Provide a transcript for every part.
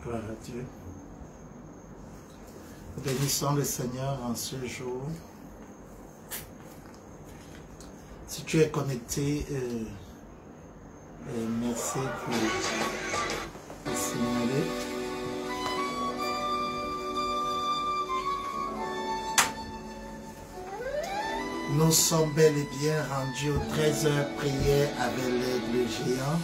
Gloire à Dieu. Bénissons le Seigneur en ce jour. Si tu es connecté, merci pour le signaler. Nous sommes bel et bien rendus aux 13h prière avec l'aigle géant.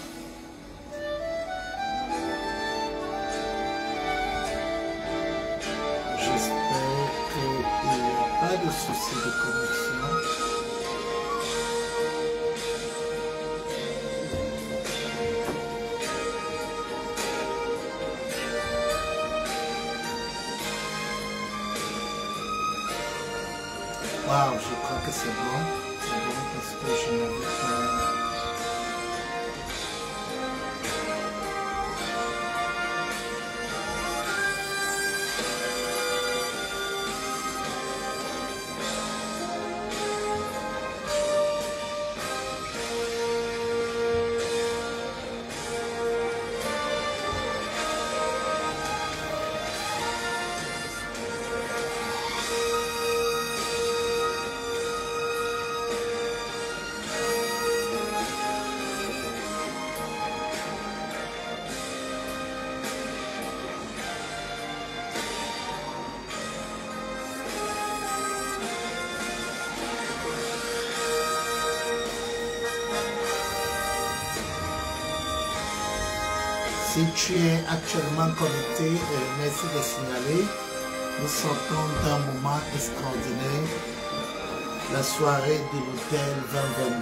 J'espère qu'il n'y a pas de souci de connexion. Wow, je crois que c'est bon. C'est bon parce que je n'avais pas... Si tu es actuellement connecté, merci de signaler. Nous sortons d'un moment extraordinaire. La soirée de l'hôtel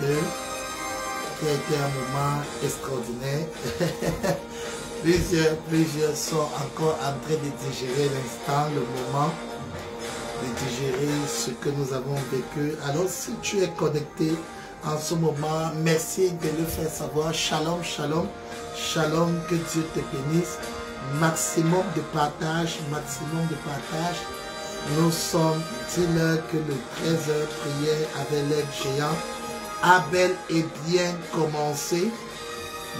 2022 qui a été un moment extraordinaire. plusieurs sont encore en train de digérer l'instant, le moment, de digérer ce que nous avons vécu. Alors si tu es connecté en ce moment, merci de le faire savoir. Shalom, shalom. Shalom, que Dieu te bénisse. Maximum de partage, maximum de partage. Nous sommes, dis-leur que le 13h prière avec l'aide géant a bel et bien commencé.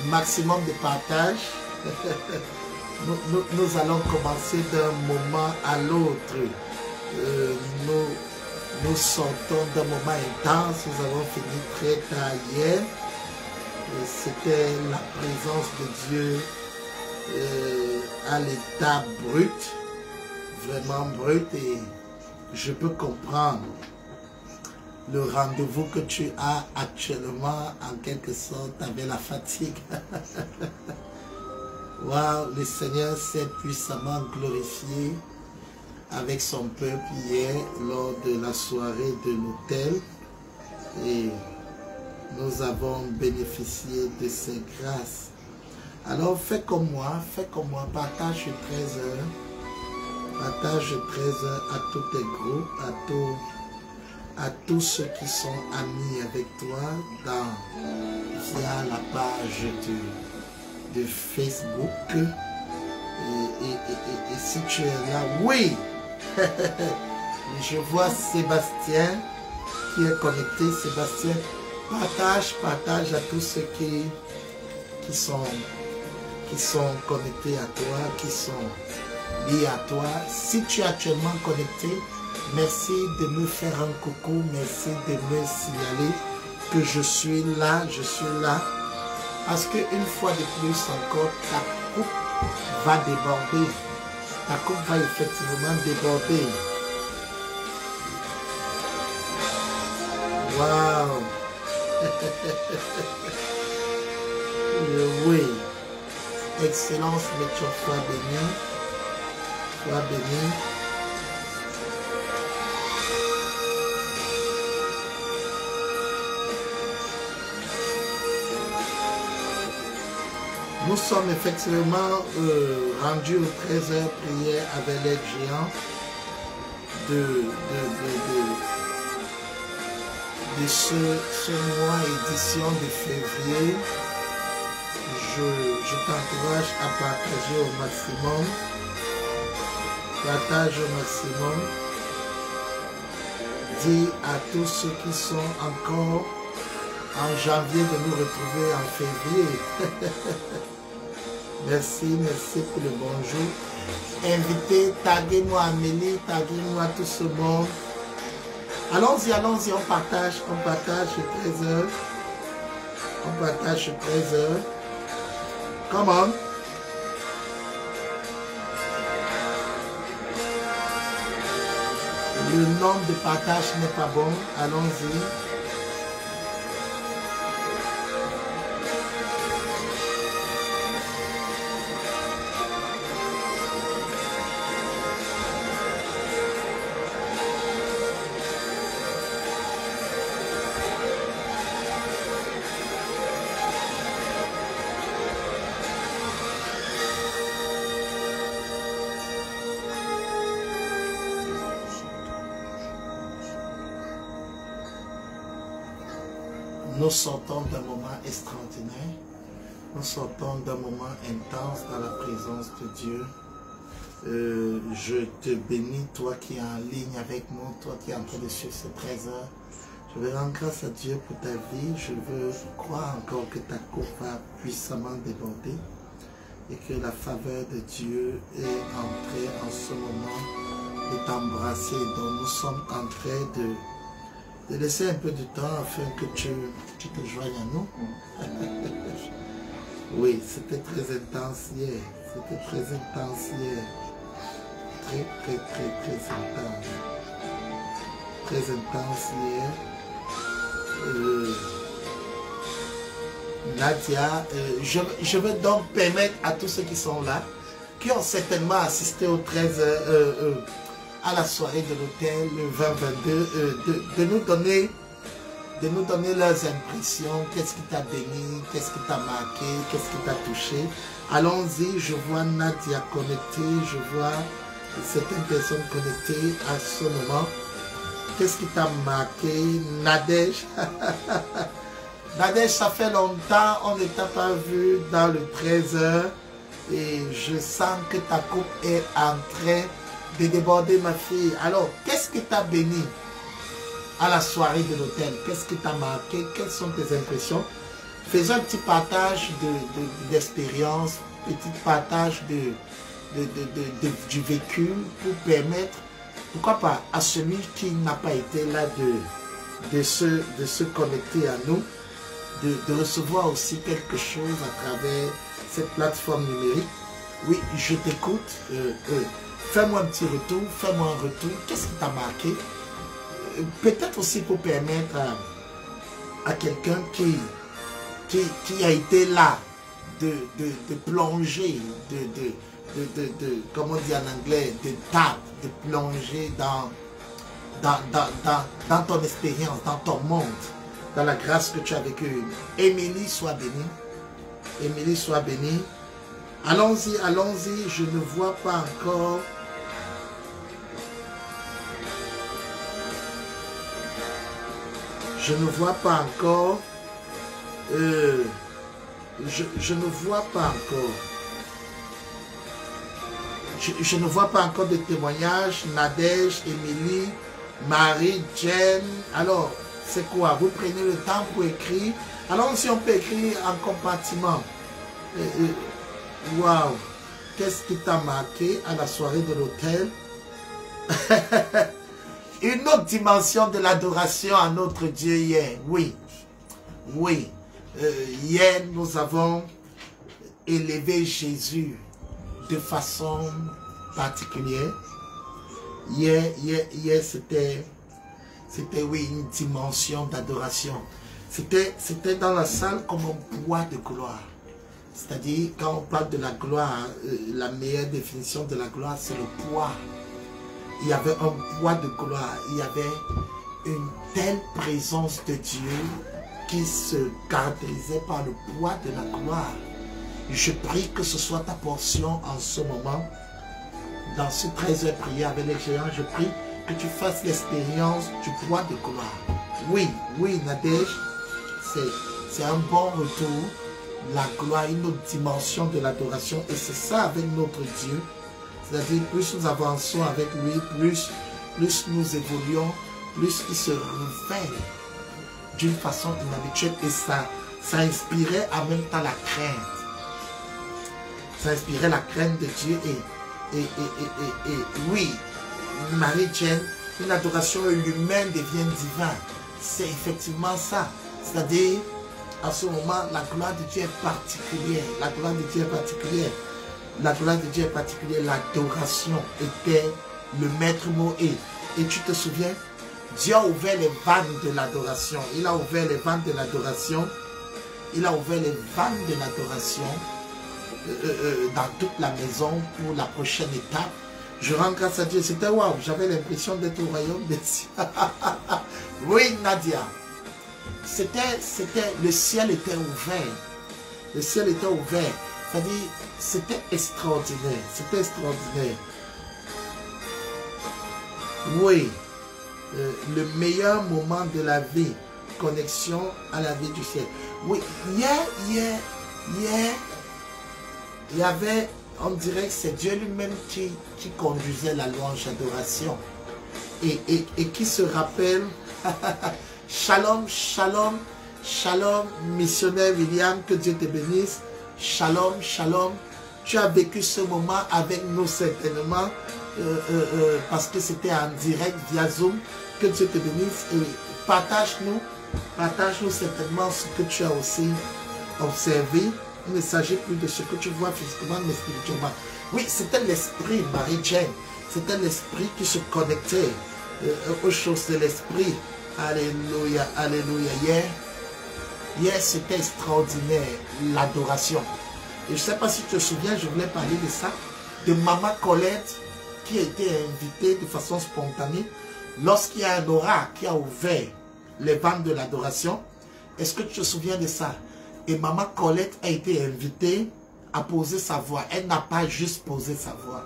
Maximum de partage. Nous allons commencer d'un moment à l'autre. Nous sortons d'un moment intense. Nous avons fini très tard hier. C'était la présence de Dieu à l'état brut, vraiment brut, et je peux comprendre le rendez-vous que tu as actuellement en quelque sorte avec la fatigue. Waouh, le Seigneur s'est puissamment glorifié avec son peuple hier lors de la soirée de l'autel et nous avons bénéficié de ses grâces. Alors fais comme moi, partage 13h, partage 13h à tous tes groupes, à tous ceux qui sont amis avec toi via la page de Facebook. Et si tu es là, oui, je vois Sébastien qui est connecté. Sébastien, partage à tous ceux qui sont connectés à toi, qui sont liés à toi. Si tu es actuellement connecté, merci de me faire un coucou, merci de me signaler que je suis là. Parce qu'une fois de plus encore, ta coupe va déborder. Ta coupe va effectivement déborder. Waouh! Oui. Excellence, mais tu sois béni. Sois béni. Nous sommes effectivement rendus aux 13h prière avec l'aide géant de ce mois édition de février. Je t'encourage à partager au maximum. Partage au maximum. Dis à tous ceux qui sont encore en janvier de nous retrouver en février. Merci, merci pour le bonjour. Invitez, taguez-moi Amélie, taguez-moi tout ce monde. Allons-y, allons-y, on partage 13h. On partage 13h. Come on. Le nombre de partages n'est pas bon. Allons-y. Nous sortons d'un moment extraordinaire, nous sortons d'un moment intense dans la présence de Dieu. Je te bénis, toi qui es en ligne avec nous, toi qui es en train de suivre ces 13 heures. Je veux rendre grâce à Dieu pour ta vie. Je veux croire encore que ta coupe va puissamment déborder et que la faveur de Dieu est entrée en ce moment et t'embrasser. Donc nous sommes en train de laisser un peu de temps afin que tu te joignes à nous. Oui, c'était très intense hier. C'était très intense hier. Très intense. Très intense hier. Nadia, je veux donc permettre à tous ceux qui sont là, qui ont certainement assisté au 13 à la soirée de l'hôtel le 20-22, de nous donner leurs impressions, qu'est-ce qui t'a béni, qu'est-ce qui t'a marqué, qu'est-ce qui t'a touché. Allons-y, je vois Nadia connectée, je vois certaines personnes connectées à ce moment. Qu'est-ce qui t'a marqué, Nadège? Nadège, ça fait longtemps, on ne t'a pas vu dans le 13h et je sens que ta coupe est en train de déborder, ma fille. Alors, qu'est-ce qui t'a béni à la soirée de l'hôtel? Qu'est-ce qui t'a marqué? Quelles sont tes impressions? Faisons un petit partage d'expérience, petit partage du vécu pour permettre, pourquoi pas, à celui qui n'a pas été là de se connecter à nous, de recevoir aussi quelque chose à travers cette plateforme numérique. Oui, je t'écoute. Fais-moi un petit retour, fais-moi un retour. Qu'est-ce qui t'a marqué? Peut-être aussi pour permettre à quelqu'un qui a été là de plonger, comment on dit en anglais, de plonger dans ton expérience, dans ton monde, dans la grâce que tu as vécue. Émilie, sois bénie. Émilie, sois bénie. Allons-y, allons-y, je ne vois pas encore. Je ne vois pas encore. Je ne vois pas encore. Je ne vois pas encore de témoignages. Nadège, Émilie, Marie, Jen. Alors, c'est quoi? Vous prenez le temps pour écrire. Alors, si on peut écrire en compartiment. Waouh! Qu'est-ce qui t'a marqué à la soirée de l'hôtel? Une autre dimension de l'adoration à notre Dieu hier. Oui. Oui. Hier, nous avons élevé Jésus de façon particulière. Hier c'était oui, une dimension d'adoration. C'était dans la salle comme un poids de gloire. C'est-à-dire, quand on parle de la gloire, la meilleure définition de la gloire, c'est le poids. Il y avait un poids de gloire. Il y avait une telle présence de Dieu qui se caractérisait par le poids de la gloire. Je prie que ce soit ta portion en ce moment. Dans ce 13 heures prière avec les géants, je prie que tu fasses l'expérience du poids de gloire. Oui, oui, Nadège, c'est un bon retour. La gloire, une autre dimension de l'adoration. Et c'est ça avec notre Dieu. C'est-à-dire, plus nous avançons avec lui, plus nous évoluons, plus il se révèle d'une façon inhabituelle. Et ça inspirait en même temps la crainte. Ça inspirait la crainte de Dieu. Et oui, Marie-Jane, une adoration humaine devient divine. C'est effectivement ça. C'est-à-dire, à ce moment, la gloire de Dieu est particulière. La gloire de Dieu est particulière. La gloire de Dieu est particulière. L'adoration était le maître mot. Et tu te souviens, Dieu a ouvert les vannes de l'adoration. Il a ouvert les vannes de l'adoration. Il a ouvert les vannes de l'adoration dans toute la maison pour la prochaine étape. Je rends grâce à Dieu. C'était waouh. J'avais l'impression d'être au royaume des cieux. Oui, Nadia. Le ciel était ouvert. Le ciel était ouvert. C'est-à-dire, c'était extraordinaire. C'était extraordinaire. Oui. Le meilleur moment de la vie. Connexion à la vie du ciel. Oui. Hier, il y avait, on dirait que c'est Dieu lui-même qui conduisait la louange adoration. Et qui se rappelle... Shalom, shalom, shalom, missionnaire William, que Dieu te bénisse. Shalom, shalom. Tu as vécu ce moment avec nous certainement, parce que c'était en direct via Zoom. Que Dieu te bénisse et partage-nous certainement ce que tu as aussi observé. Ne s'agit plus de ce que tu vois physiquement, mais spirituellement. Oui, c'était l'esprit, Marie-Jane. C'était l'esprit qui se connectait aux choses de l'esprit. Alléluia, alléluia. Hier c'était extraordinaire, l'adoration. Et je ne sais pas si tu te souviens, je voulais parler de ça, de Maman Colette qui a été invitée de façon spontanée lorsqu'il y a un oracle qui a ouvert les vannes de l'adoration. Est-ce que tu te souviens de ça? Et Maman Colette a été invitée à poser sa voix. Elle n'a pas juste posé sa voix.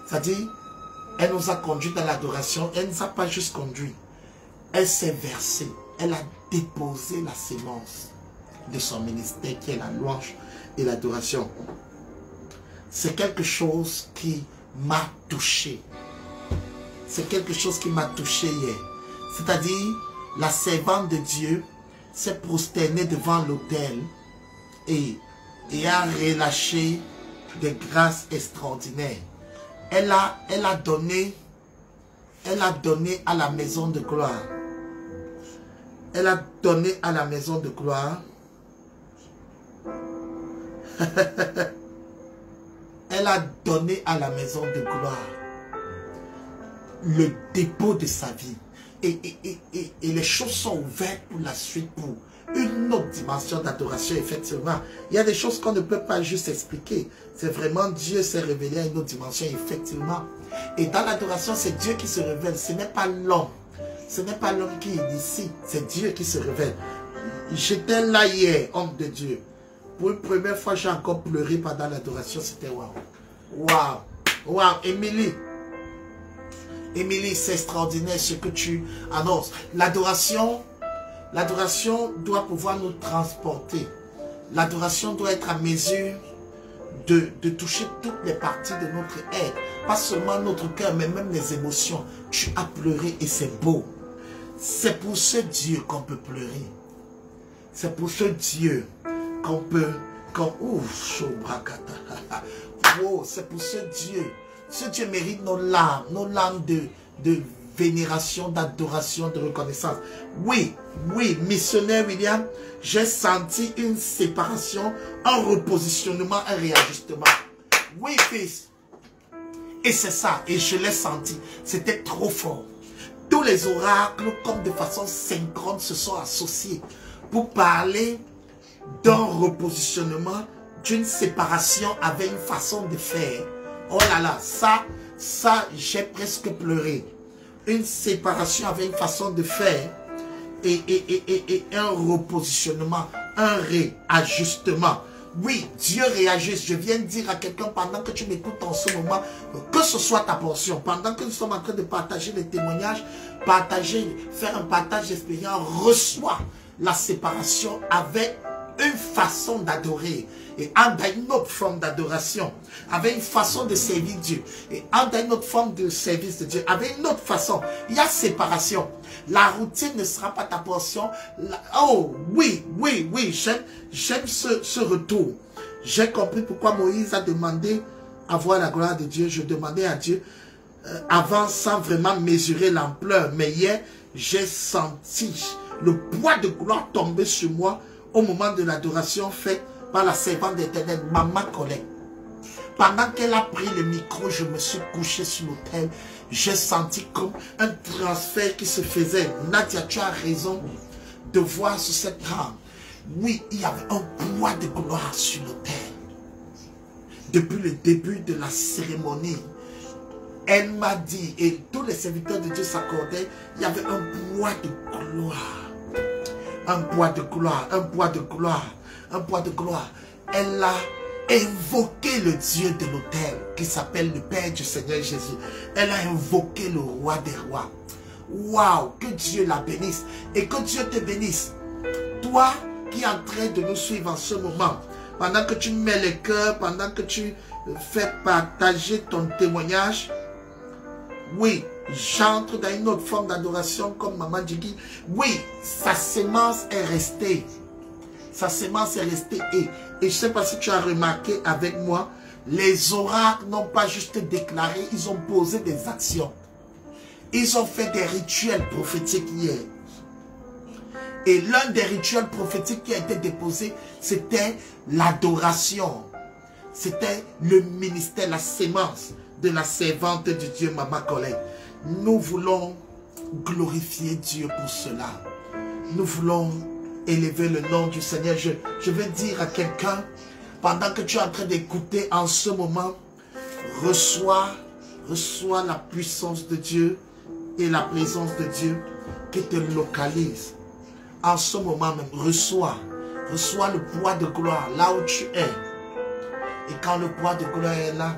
C'est-à-dire, elle nous a conduit dans l'adoration. Elle ne nous a pas juste conduit. Elle s'est versée, elle a déposé la sémence de son ministère qui est la louange et l'adoration. C'est quelque chose qui m'a touché. C'est quelque chose qui m'a touché hier. C'est-à-dire, la servante de Dieu s'est prosternée devant l'autel et a relâché des grâces extraordinaires. Elle a donné à la maison de gloire. Elle a donné à la maison de gloire. Elle a donné à la maison de gloire le dépôt de sa vie. Et les choses sont ouvertes pour la suite, pour une autre dimension d'adoration, effectivement. Il y a des choses qu'on ne peut pas juste expliquer. C'est vraiment Dieu s'est révélé à une autre dimension, effectivement. Et dans l'adoration, c'est Dieu qui se révèle. Ce n'est pas l'homme. Ce n'est pas l'homme qui est ici. C'est Dieu qui se révèle. J'étais là hier, homme de Dieu. Pour une première fois, j'ai encore pleuré pendant l'adoration. C'était waouh. Waouh. Waouh. Émilie, c'est extraordinaire ce que tu annonces. L'adoration doit pouvoir nous transporter. L'adoration doit être à mesure de toucher toutes les parties de notre être. Pas seulement notre cœur, mais même les émotions. Tu as pleuré et c'est beau. C'est pour ce Dieu qu'on peut pleurer. C'est pour ce Dieu qu'on peut... c'est pour ce Dieu. Ce Dieu mérite nos larmes de vénération, d'adoration, de reconnaissance. Oui, missionnaire William, j'ai senti une séparation, un repositionnement, un réajustement. Oui, fils. Et c'est ça, et je l'ai senti. C'était trop fort. Tous les oracles, comme de façon synchrone, se sont associés pour parler d'un repositionnement, d'une séparation avec une façon de faire. Oh là là, ça j'ai presque pleuré. Une séparation avec une façon de faire et un repositionnement, un réajustement. Oui, Dieu réagisse. Je viens de dire à quelqu'un pendant que tu m'écoutes en ce moment, que ce soit ta portion. Pendant que nous sommes en train de partager les témoignages, faire un partage d'expérience, reçois la séparation avec une façon d'adorer. Et en une autre forme d'adoration, avec une façon de servir Dieu. Et en une autre forme de service de Dieu, avec une autre façon. Il y a séparation. La routine ne sera pas ta portion. Oh, oui, j'aime ce retour. J'ai compris pourquoi Moïse a demandé à voir la gloire de Dieu. Je demandais à Dieu avant sans vraiment mesurer l'ampleur. Mais hier, j'ai senti le poids de gloire tomber sur moi au moment de l'adoration faite par la servante d'Éternel, Maman Colette. Pendant qu'elle a pris le micro, je me suis couché sur l'autel. J'ai senti comme un transfert qui se faisait. Nadia, tu as raison de voir sur cette trame. Oui, il y avait un poids de gloire sur l'autel. Depuis le début de la cérémonie, elle m'a dit, et tous les serviteurs de Dieu s'accordaient, il y avait un poids de gloire. Un poids de gloire, un poids de gloire, un poids de gloire. Elle a invoqué le Dieu de l'autel qui s'appelle le Père du Seigneur Jésus. Elle a invoqué le Roi des Rois. Waouh, que Dieu la bénisse et que Dieu te bénisse. Toi qui es en train de nous suivre en ce moment, pendant que tu mets le cœur, pendant que tu fais partager ton témoignage, oui, j'entre dans une autre forme d'adoration comme Maman Djigui. Oui, sa sémence est restée. Sa sémence est restée. Et je ne sais pas si tu as remarqué avec moi, les oracles n'ont pas juste déclaré, ils ont posé des actions. Ils ont fait des rituels prophétiques hier. Et l'un des rituels prophétiques qui a été déposé, c'était l'adoration. C'était le ministère, la sémence de la servante de Dieu, Maman Colette. Nous voulons glorifier Dieu pour cela. Nous voulons élever le nom du Seigneur. Je veux dire à quelqu'un, pendant que tu es en train d'écouter en ce moment, reçois la puissance de Dieu et la présence de Dieu qui te localise. En ce moment même, reçois le poids de gloire là où tu es. Et quand le poids de gloire est là,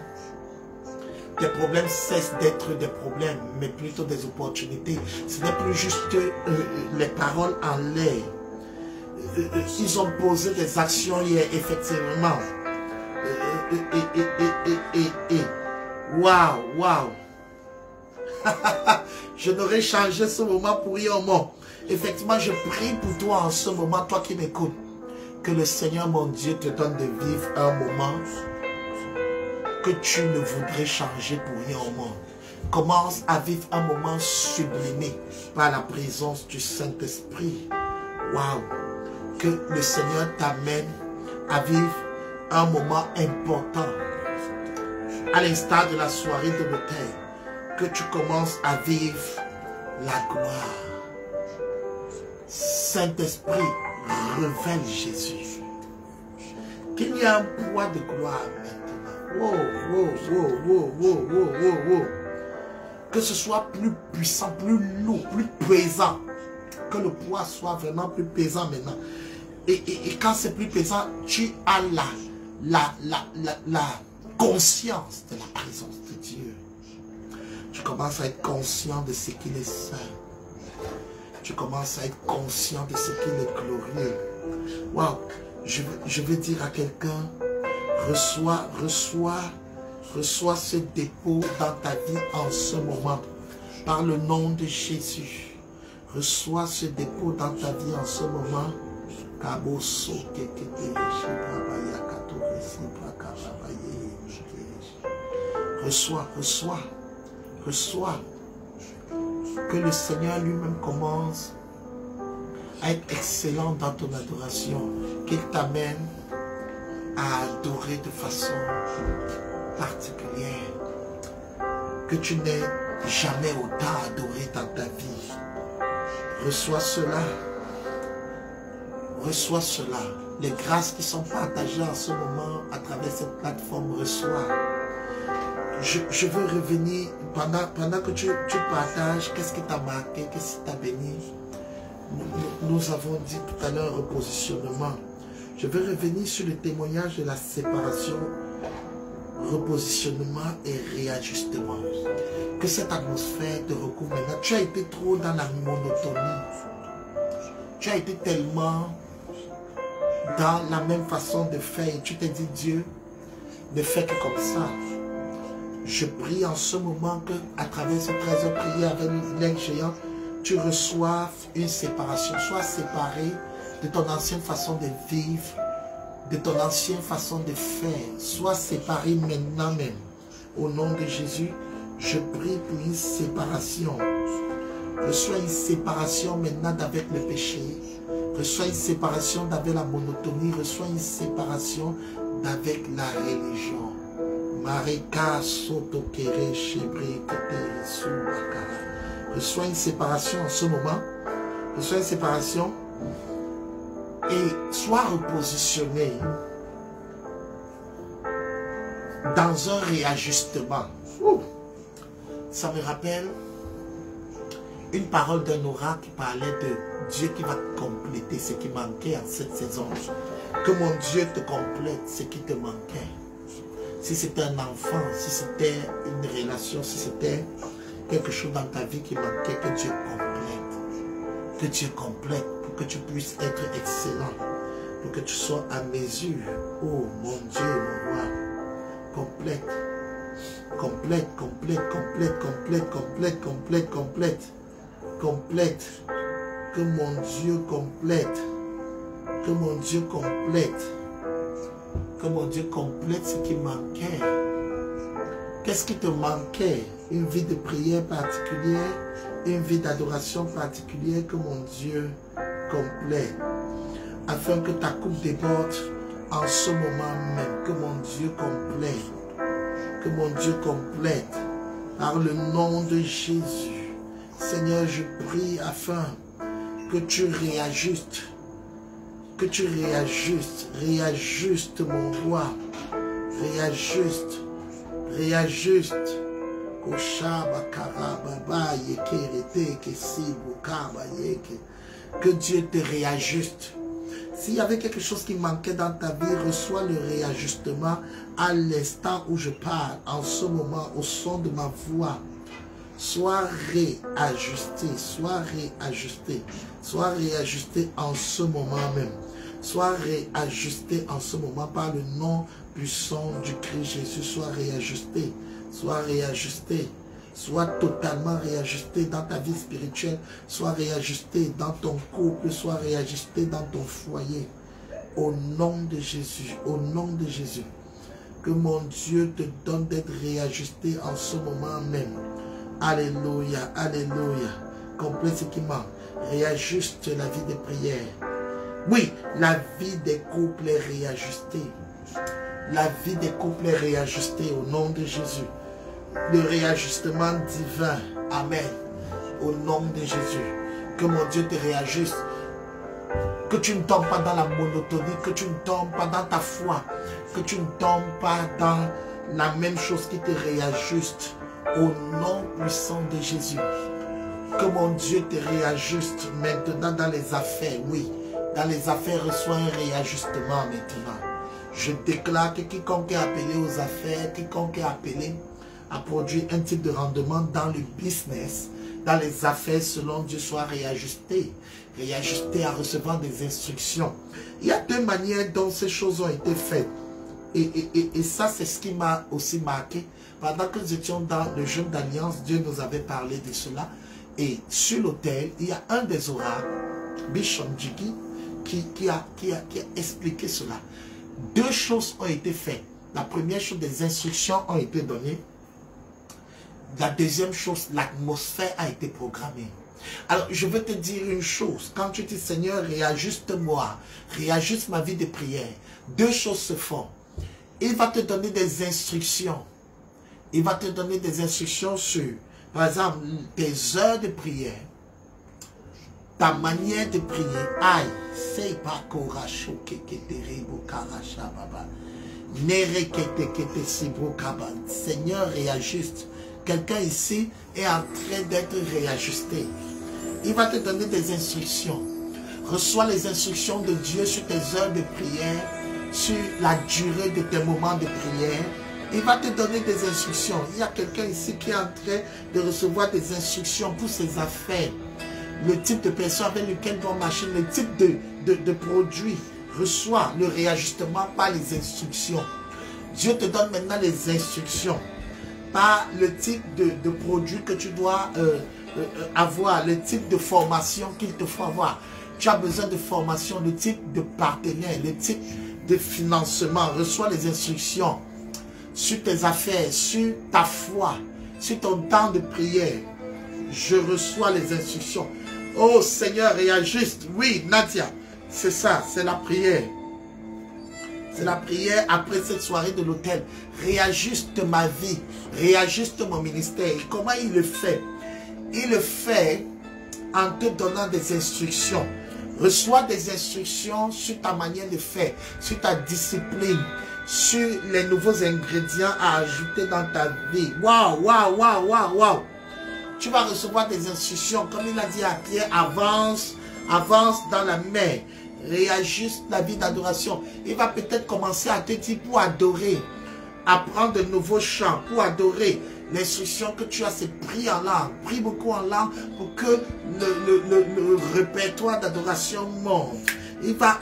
tes problèmes cessent d'être des problèmes, mais plutôt des opportunités. Ce n'est plus juste les paroles en l'air. Ils ont posé des actions hier, effectivement. Waouh. Je n'aurais changé ce moment pour rien au monde. Effectivement, je prie pour toi en ce moment, toi qui m'écoutes. Que le Seigneur, mon Dieu, te donne de vivre un moment que tu ne voudrais changer pour rien au monde. Commence à vivre un moment sublimé par la présence du Saint-Esprit. Waouh! Que le Seigneur t'amène à vivre un moment important. À l'instar de la soirée de l'autel. Que tu commences à vivre la gloire. Saint-Esprit, révèle Jésus. Qu'il y a un poids de gloire maintenant. Wow. Que ce soit plus puissant, plus lourd, plus pesant. Que le poids soit vraiment plus pesant maintenant. Et quand c'est plus pesant, tu as la conscience de la présence de Dieu. Tu commences à être conscient de ce qu'il est saint. Tu commences à être conscient de ce qu'il est glorieux. Waouh! Je veux dire à quelqu'un, reçois ce dépôt dans ta vie en ce moment. Par le nom de Jésus. Reçois ce dépôt dans ta vie en ce moment. Reçois. Que le Seigneur lui-même commence à être excellent dans ton adoration. Qu'il t'amène à adorer de façon particulière. Que tu n'aies jamais autant adoré dans ta vie. Reçois cela. Reçois cela. Les grâces qui sont partagées en ce moment à travers cette plateforme, reçois. Je veux revenir, pendant que tu partages, qu'est-ce qui t'a marqué, qu'est-ce qui t'a béni. Nous avons dit tout à l'heure repositionnement. Je veux revenir sur le témoignage de la séparation, repositionnement et réajustement. Que cette atmosphère te recouvre maintenant. Tu as été trop dans la monotonie. Tu as été tellement dans la même façon de faire. Et tu t'es dit, Dieu, ne fais que comme ça. Je prie en ce moment que à travers ce 13 heures prière avec l'aigle géant, tu reçoives une séparation. Sois séparé de ton ancienne façon de vivre, de ton ancienne façon de faire. Sois séparé maintenant même. Au nom de Jésus, je prie pour une séparation. Reçois une séparation maintenant d'avec le péché. Reçois une séparation d'avec la monotonie. Reçois une séparation d'avec la religion. Marika soto kere shebre kete subakara. Reçois une séparation en ce moment. Reçois une séparation. Et sois repositionné dans un réajustement. Ça me rappelle une parole d'un oracle qui parlait de Dieu qui va compléter ce qui manquait en cette saison. Que mon Dieu te complète ce qui te manquait. Si c'était un enfant, si c'était une relation, si c'était quelque chose dans ta vie qui manquait, que Dieu complète. Que Dieu complète pour que tu puisses être excellent. Pour que tu sois à mesure. Oh mon Dieu, mon roi. Complète. Complète, complète, complète, complète, complète, complète, complète. Complète. Que mon Dieu complète. Que mon Dieu complète. Que mon Dieu complète ce qui manquait. Qu'est-ce qui te manquait? Une vie de prière particulière, une vie d'adoration particulière que mon Dieu complète. Afin que ta coupe déborde en ce moment même. Que mon Dieu complète. Que mon Dieu complète. Par le nom de Jésus. Seigneur, je prie afin que tu réajustes. Que tu réajustes. Réajuste mon roi. Réajuste. Réajuste. Que Dieu te réajuste. S'il y avait quelque chose qui manquait dans ta vie, reçois le réajustement à l'instant où je parle, en ce moment, au son de ma voix. Sois réajusté, sois réajusté, sois réajusté en ce moment même. Sois réajusté en ce moment par le nom puissant du Christ Jésus. Sois réajusté, sois réajusté. Sois totalement réajusté dans ta vie spirituelle. Sois réajusté dans ton couple. Sois réajusté dans ton foyer. Au nom de Jésus. Au nom de Jésus. Que mon Dieu te donne d'être réajusté en ce moment même. Alléluia. Alléluia. Complète ce qui manque. Réajuste la vie de prière. Oui, la vie des couples est réajustée. La vie des couples est réajustée au nom de Jésus. Le réajustement divin. Amen. Au nom de Jésus. Que mon Dieu te réajuste. Que tu ne tombes pas dans la monotonie. Que tu ne tombes pas dans ta foi. Que tu ne tombes pas dans la même chose qui te réajuste. Au nom puissant de Jésus. Que mon Dieu te réajuste maintenant dans les affaires. Oui. Dans les affaires, reçois un réajustement maintenant. Je déclare que quiconque est appelé aux affaires, quiconque est appelé à produire un type de rendement dans le business, dans les affaires selon Dieu, soit réajusté. Réajusté à recevoir des instructions. Il y a deux manières dont ces choses ont été faites. Et ça, c'est ce qui m'a aussi marqué. Pendant que nous étions dans le jeûne d'alliance, Dieu nous avait parlé de cela. Et sur l'autel, il y a un des oracles, Bishop Jiki, qui a expliqué cela. Deux choses ont été faites. La première chose, des instructions ont été données. La deuxième chose, l'atmosphère a été programmée. Alors, je veux te dire une chose. Quand tu dis, Seigneur, réajuste-moi, réajuste ma vie de prière. Deux choses se font. Il va te donner des instructions. Il va te donner des instructions sur, par exemple, tes heures de prière. Ta manière de prier. Aïe, c'est pas courageux que te rebo karacha baba. Nere que te sibro kaban. Seigneur, réajuste. Quelqu'un ici est en train d'être réajusté. Il va te donner des instructions. Reçois les instructions de Dieu sur tes heures de prière, sur la durée de tes moments de prière. Il va te donner des instructions. Il y a quelqu'un ici qui est en train de recevoir des instructions pour ses affaires. Le type de personne avec lequel doit marcher, le type de produit. Reçois le réajustement par les instructions. Dieu te donne maintenant les instructions. Par le type de produit que tu dois avoir, le type de formation qu'il te faut avoir. Tu as besoin de formation, le type de partenaire, le type de financement. Reçois les instructions sur tes affaires, sur ta foi, sur ton temps de prière. Je reçois les instructions. Oh Seigneur, réajuste. Oui, Nadia, c'est ça, c'est la prière. C'est la prière après cette soirée de l'hôtel. Réajuste ma vie, réajuste mon ministère. Et comment il le fait? Il le fait en te donnant des instructions. Reçois des instructions sur ta manière de faire, sur ta discipline, sur les nouveaux ingrédients à ajouter dans ta vie. Waouh, waouh, waouh, waouh, waouh. Tu vas recevoir des instructions. Comme il a dit à Pierre, avance, avance dans la mer. Réajuste la vie d'adoration. Il va peut-être commencer à te dire pour adorer, apprendre de nouveaux chants, pour adorer. L'instruction que tu as, c'est prie en langue. Prie beaucoup en langue pour que le répertoire d'adoration monte. Il va,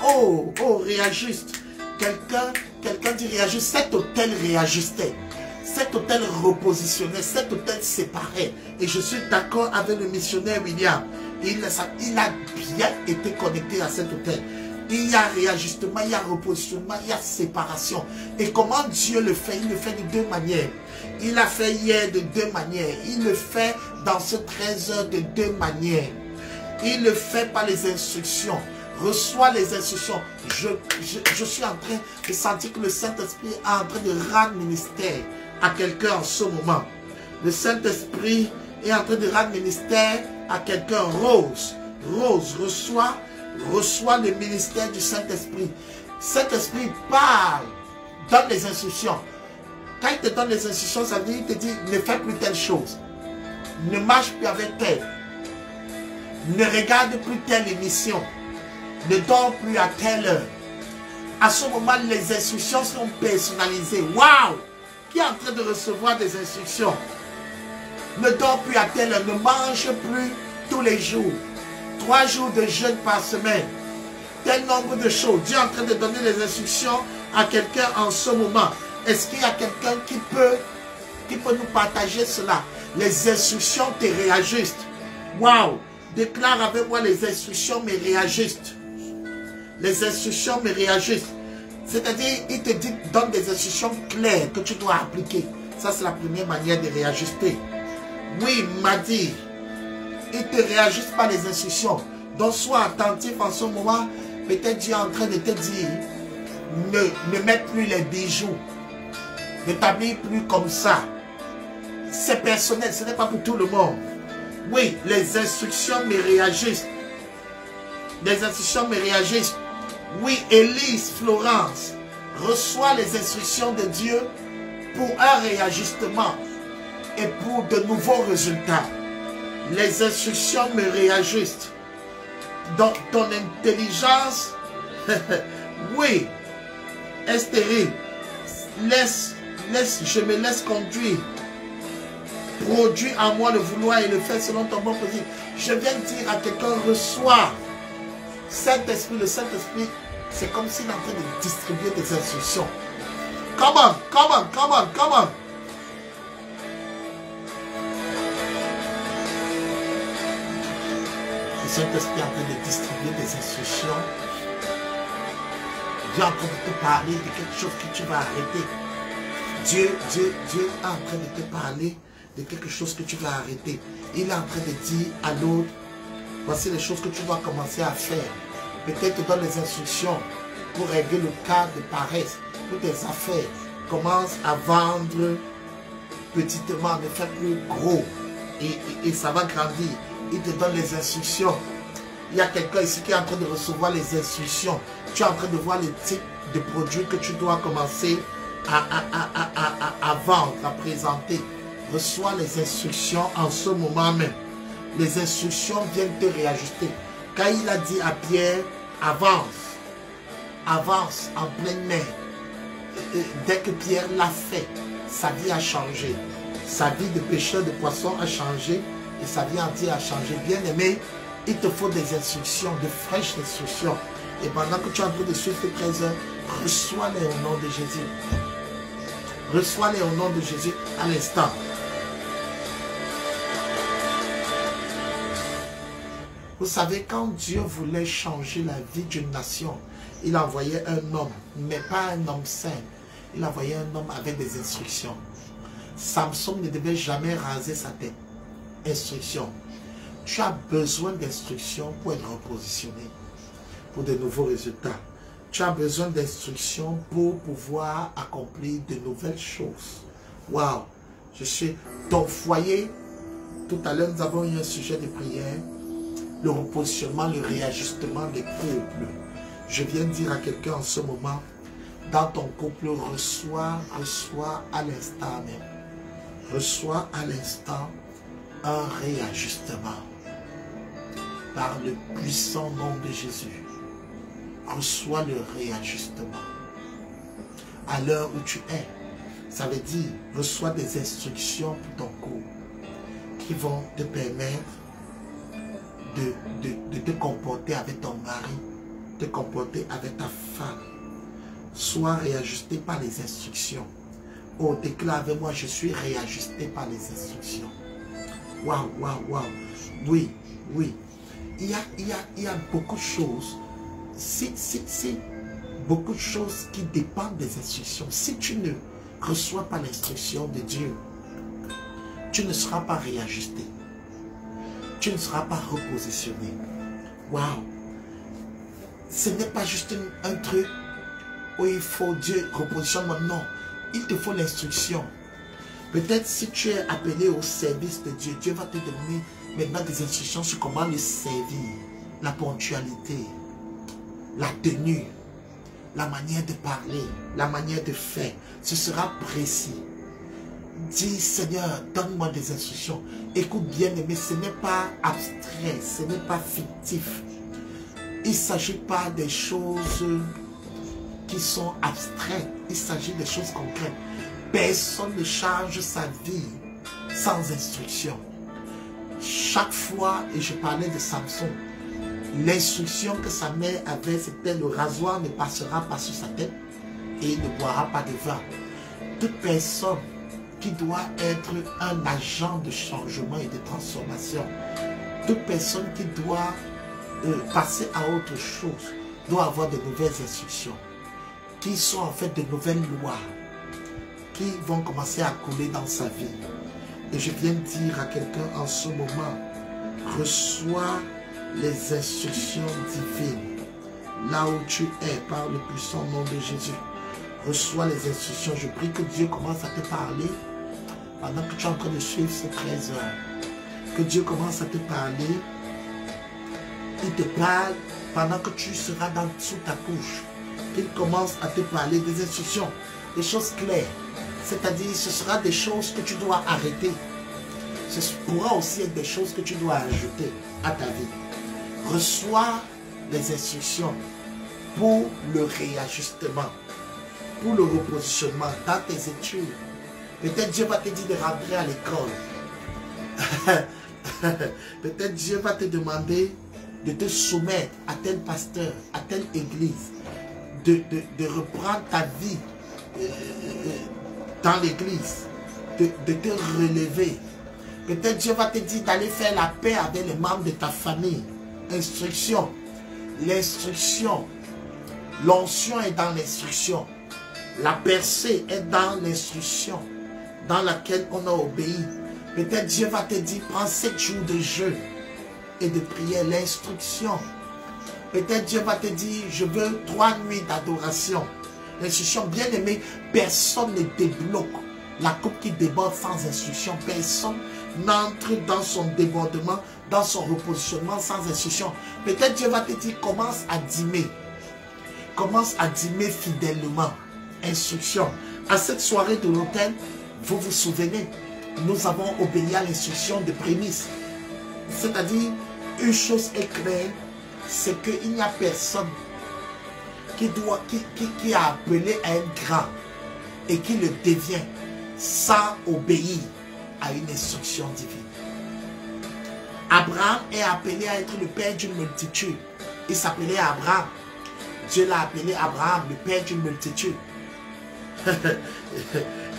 réajuste. Quelqu'un dit réajuste. Cet hôtel réajustait. Cet hôtel repositionnait. Cet hôtel séparait. Et je suis d'accord avec le missionnaire William. Il a bien été connecté à cet hôtel. Il y a réajustement, il y a repositionnement, il y a séparation. Et comment Dieu le fait? Il le fait de deux manières. Il l'a fait hier de deux manières. Il le fait dans ce 13 heures de deux manières. Il le fait par les instructions. Reçois les instructions. Je suis en train de sentir que le Saint-Esprit est en train de rendre ministère à quelqu'un en ce moment. Le Saint-Esprit est en train de rendre ministère à quelqu'un. Rose, reçois le ministère du Saint-Esprit. Saint-Esprit parle, donne les instructions. Quand il te donne les instructions, ça veut dire qu'il te dit, ne fais plus telle chose. Ne marche plus avec tel. Ne regarde plus telle émission. Ne dors plus à telle heure. À ce moment, les instructions sont personnalisées. Waouh! Qui est en train de recevoir des instructions? Ne dors plus à telle heure. Ne mange plus tous les jours. 3 jours de jeûne par semaine. Tel nombre de choses. Dieu est en train de donner les instructions à quelqu'un en ce moment. Est-ce qu'il y a quelqu'un qui peut nous partager cela? Les instructions te réajustent. Waouh! Déclare avec moi, les instructions me réajustent. Les instructions me réajustent. C'est-à-dire, il te dit, donne des instructions claires que tu dois appliquer. Ça, c'est la première manière de réajuster. Oui, Madi, il te réajuste par les instructions. Donc, sois attentif en ce moment. Peut-être Dieu est en train de te dire, ne mets plus les bijoux. Ne t'habille plus comme ça. C'est personnel, ce n'est pas pour tout le monde. Oui, les instructions me réajustent. Les instructions me réajustent. Oui, Élise Florence, reçois les instructions de Dieu pour un réajustement et pour de nouveaux résultats. Les instructions me réajustent. Donc, ton intelligence, oui, est stérile. Je me laisse conduire. Produis en moi le vouloir et le faire selon ton bon plaisir. Je viens de dire à quelqu'un, reçois. Saint-Esprit, le Saint-Esprit, c'est comme s'il est en train de distribuer des instructions. Come on, come on, come on, come on. Le Saint-Esprit est en train de distribuer des instructions. Dieu est en train de te parler de quelque chose que tu vas arrêter. Dieu est en train de te parler de quelque chose que tu vas arrêter. Il est en train de dire à l'autre, voici les choses que tu dois commencer à faire. Peut-être te donne les instructions pour régler le cas de paresse, pour tes affaires. Commence à vendre petitement, ne fais plus gros. Et ça va grandir. Il te donne les instructions. Il y a quelqu'un ici qui est en train de recevoir les instructions. Tu es en train de voir les types de produits que tu dois commencer à vendre, à présenter. Reçois les instructions en ce moment même. Les instructions viennent te réajuster. Quand il a dit à Pierre, avance, avance en pleine mer. Dès que Pierre l'a fait, sa vie a changé. Sa vie de pêcheur de poissons a changé et sa vie entière a changé. Bien aimé, il te faut des instructions, de fraîches instructions. Et pendant que tu es en train de suivre ces 13 heures, reçois-les au nom de Jésus. Reçois-les au nom de Jésus à l'instant. Vous savez, quand Dieu voulait changer la vie d'une nation, il envoyait un homme, mais pas un homme simple. Il envoyait un homme avec des instructions. Samson ne devait jamais raser sa tête. Instructions. Tu as besoin d'instructions pour être repositionné, pour de nouveaux résultats. Tu as besoin d'instructions pour pouvoir accomplir de nouvelles choses. Waouh! Je suis ton foyer. Tout à l'heure, nous avons eu un sujet de prière. Le repositionnement, le réajustement des couples. Je viens de dire à quelqu'un en ce moment, dans ton couple, reçois à l'instant même. Reçois à l'instant un réajustement. Par le puissant nom de Jésus. Reçois le réajustement. À l'heure où tu es, ça veut dire, reçois des instructions pour ton couple qui vont te permettre de te comporter avec ton mari, te comporter avec ta femme. Sois réajusté par les instructions. Oh, déclare avec moi, je suis réajusté par les instructions. Waouh, waouh, waouh. Oui, oui. Il y a beaucoup de choses. C'est beaucoup de choses qui dépendent des instructions. Si tu ne reçois pas l'instruction de Dieu, tu ne seras pas réajusté. Tu ne seras pas repositionné. Waouh! Ce n'est pas juste un truc où il faut Dieu repositionne. Non, il te faut l'instruction. Peut-être si tu es appelé au service de Dieu, Dieu va te donner maintenant des instructions sur comment le servir. La ponctualité, la tenue, la manière de parler, la manière de faire. Ce sera précis. Dis, Seigneur, donne-moi des instructions. Écoute bien aimé, ce n'est pas abstrait, ce n'est pas fictif. Il ne s'agit pas des choses qui sont abstraites. Il s'agit des choses concrètes. Personne ne change sa vie sans instruction. Chaque fois, et je parlais de Samson, l'instruction que sa mère avait, c'était le rasoir ne passera pas sur sa tête et il ne boira pas de vin. Toute personne qui doit être un agent de changement et de transformation, toute personne qui doit passer à autre chose, doit avoir de nouvelles instructions, qui sont en fait de nouvelles lois, qui vont commencer à couler dans sa vie. Et je viens de dire à quelqu'un en ce moment, reçois les instructions divines. Là où tu es, par le puissant nom de Jésus, reçois les instructions. Je prie que Dieu commence à te parler pendant que tu es en train de suivre ces 13 heures. Que Dieu commence à te parler. Il te parle pendant que tu seras sous ta couche. Qu'il commence à te parler des instructions, des choses claires. C'est-à-dire, ce sera des choses que tu dois arrêter. Ce pourra aussi être des choses que tu dois ajouter à ta vie. Reçois les instructions pour le réajustement, pour le repositionnement dans tes études. Peut-être Dieu va te dire de rentrer à l'école. Peut-être Dieu va te demander de te soumettre à tel pasteur, à telle église, de reprendre ta vie dans l'église, de te relever. Peut-être Dieu va te dire d'aller faire la paix avec les membres de ta famille. Instruction. L'instruction. L'onction est dans l'instruction. La percée est dans l'instruction dans laquelle on a obéi. Peut-être Dieu va te dire, prends 7 jours de jeûne et de prière, l'instruction. Peut-être Dieu va te dire, je veux 3 nuits d'adoration. L'instruction, bien aimé, personne ne débloque la coupe qui déborde sans instruction. Personne n'entre dans son débordement, dans son repositionnement sans instruction. Peut-être Dieu va te dire, commence à dîmer. Commence à dîmer fidèlement. Instruction. À cette soirée de l'hôtel, vous vous souvenez, nous avons obéi à l'instruction de prémisse. C'est-à-dire, une chose est claire, c'est qu'il n'y a personne qui est appelé à être grand et qui le devient sans obéir à une instruction divine. Abraham est appelé à être le père d'une multitude. Il s'appelait Abraham. Dieu l'a appelé Abraham, le père d'une multitude.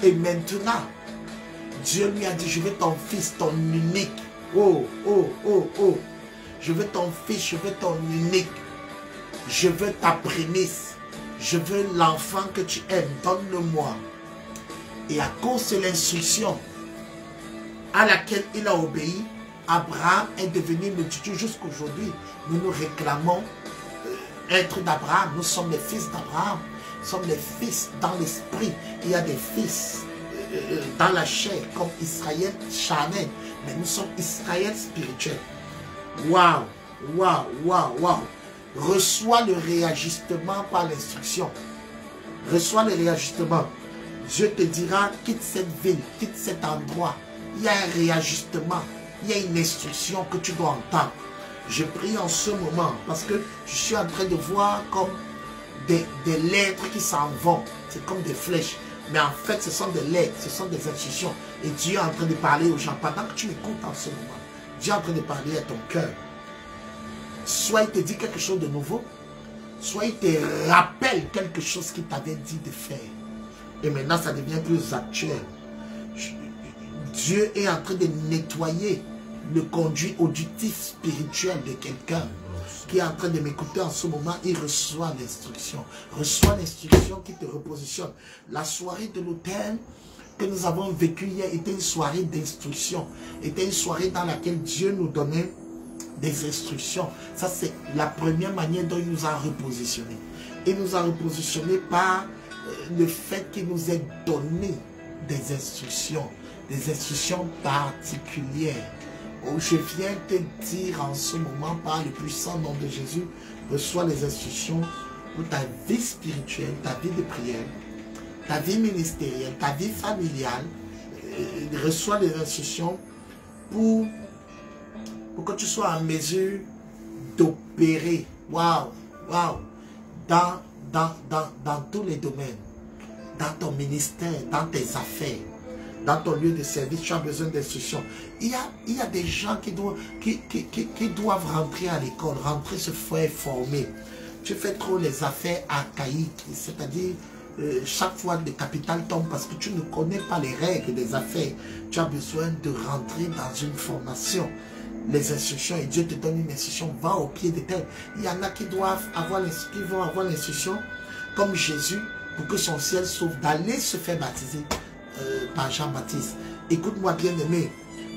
Et maintenant, Dieu lui a dit, je veux ton fils, ton unique. Oh, oh, oh, oh. Je veux ton fils, je veux ton unique. Je veux ta prémisse. Je veux l'enfant que tu aimes. Donne-le-moi. Et à cause de l'instruction à laquelle il a obéi, Abraham est devenu multitude. Jusqu'aujourd'hui, nous nous réclamons être d'Abraham. Nous sommes les fils d'Abraham. Nous sommes les fils dans l'esprit. Il y a des fils dans la chair, comme Israël charnel. Mais nous sommes Israël spirituel. Waouh, waouh, waouh, waouh. Reçois le réajustement par l'instruction. Reçois le réajustement. Dieu te dira, quitte cette ville, quitte cet endroit. Il y a un réajustement. Il y a une instruction que tu dois entendre. Je prie en ce moment parce que je suis en train de voir comme des lettres qui s'en vont. C'est comme des flèches. Mais en fait, ce sont des lettres, ce sont des instructions. Et Dieu est en train de parler aux gens. Pendant que tu m'écoutes en ce moment, Dieu est en train de parler à ton cœur. Soit il te dit quelque chose de nouveau, soit il te rappelle quelque chose qu'il t'avait dit de faire. Et maintenant, ça devient plus actuel. Dieu est en train de nettoyer le conduit auditif spirituel de quelqu'un qui est en train de m'écouter en ce moment. Il reçoit l'instruction. Reçoit l'instruction qui te repositionne. La soirée de l'autel que nous avons vécue hier était une soirée d'instruction. Était une soirée dans laquelle Dieu nous donnait des instructions. Ça, c'est la première manière dont il nous a repositionné. Il nous a repositionné par le fait qu'il nous ait donné des instructions particulières. Oh, je viens te dire en ce moment, par le puissant nom de Jésus, reçois les instructions pour ta vie spirituelle, ta vie de prière, ta vie ministérielle, ta vie familiale. Reçois les instructions pour que tu sois en mesure d'opérer, waouh, waouh, dans tous les domaines, dans ton ministère, dans tes affaires, dans ton lieu de service. Tu as besoin d'instructions. Il y a des gens qui doivent rentrer à l'école, rentrer se faire former. Tu fais trop les affaires archaïques, c'est-à-dire chaque fois le capital tombe parce que tu ne connais pas les règles des affaires. Tu as besoin de rentrer dans une formation. Les instructions, et Dieu te donne une instruction, va au pied de terre. Il y en a qui doivent avoir l'instruction, comme Jésus, pour que son ciel s'ouvre, d'aller se faire baptiser par Jean-Baptiste. Écoute-moi bien aimé,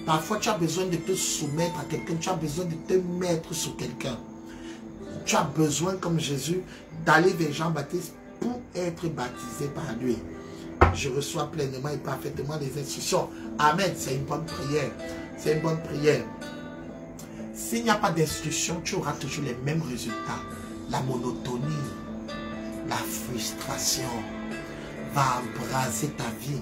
parfois tu as besoin de te soumettre à quelqu'un, tu as besoin de te mettre sur quelqu'un. Tu as besoin, comme Jésus, d'aller vers Jean-Baptiste pour être baptisé par lui. Je reçois pleinement et parfaitement les instructions. Amen, c'est une bonne prière. C'est une bonne prière. S'il n'y a pas d'instruction, tu auras toujours les mêmes résultats. La monotonie, la frustration va embraser ta vie.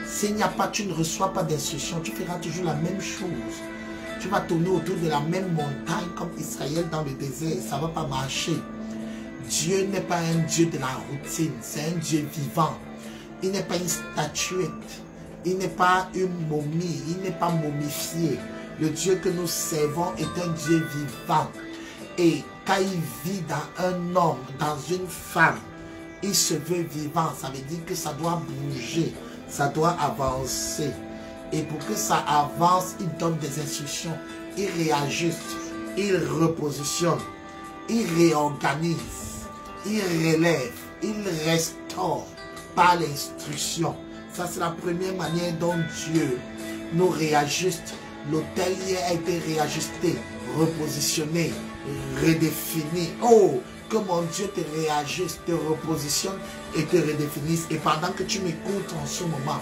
S'il n'y a pas, tu ne reçois pas d'instruction, tu feras toujours la même chose. Tu vas tourner autour de la même montagne comme Israël dans le désert. Ça ne va pas marcher. Dieu n'est pas un Dieu de la routine, c'est un Dieu vivant. Il n'est pas une statuette, il n'est pas une momie, il n'est pas momifié. Le Dieu que nous servons est un Dieu vivant. Et quand il vit dans un homme, dans une femme, il se veut vivant. Ça veut dire que ça doit bouger, ça doit avancer. Et pour que ça avance, il donne des instructions, il réajuste, il repositionne, il réorganise, il relève, il restaure par l'instruction. Ça, c'est la première manière dont Dieu nous réajuste. L'autel a été réajusté, repositionné, redéfini. Oh, que mon Dieu te réajuste, te repositionne et te redéfinisse. Et pendant que tu m'écoutes en ce moment,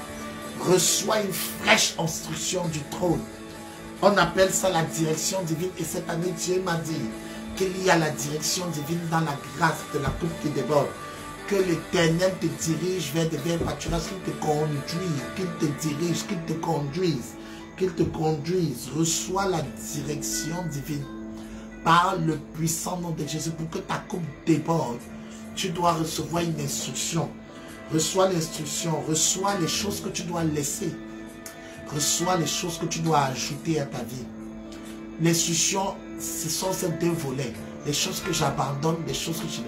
reçois une fraîche instruction du trône. On appelle ça la direction divine. Et cette année, Dieu m'a dit qu'il y a la direction divine dans la grâce de la coupe qui déborde. Que l'Éternel te dirige vers des verts pâturages, qu'il te conduise, qu'il te dirige, qu'il te conduise. Qu'il te conduise. Reçois la direction divine par le puissant nom de Jésus, pour que ta coupe déborde, tu dois recevoir une instruction. Reçois l'instruction, reçois les choses que tu dois laisser. Reçois les choses que tu dois ajouter à ta vie. L'instruction, ce sont ces deux volets. Les choses que j'abandonne, les choses que je...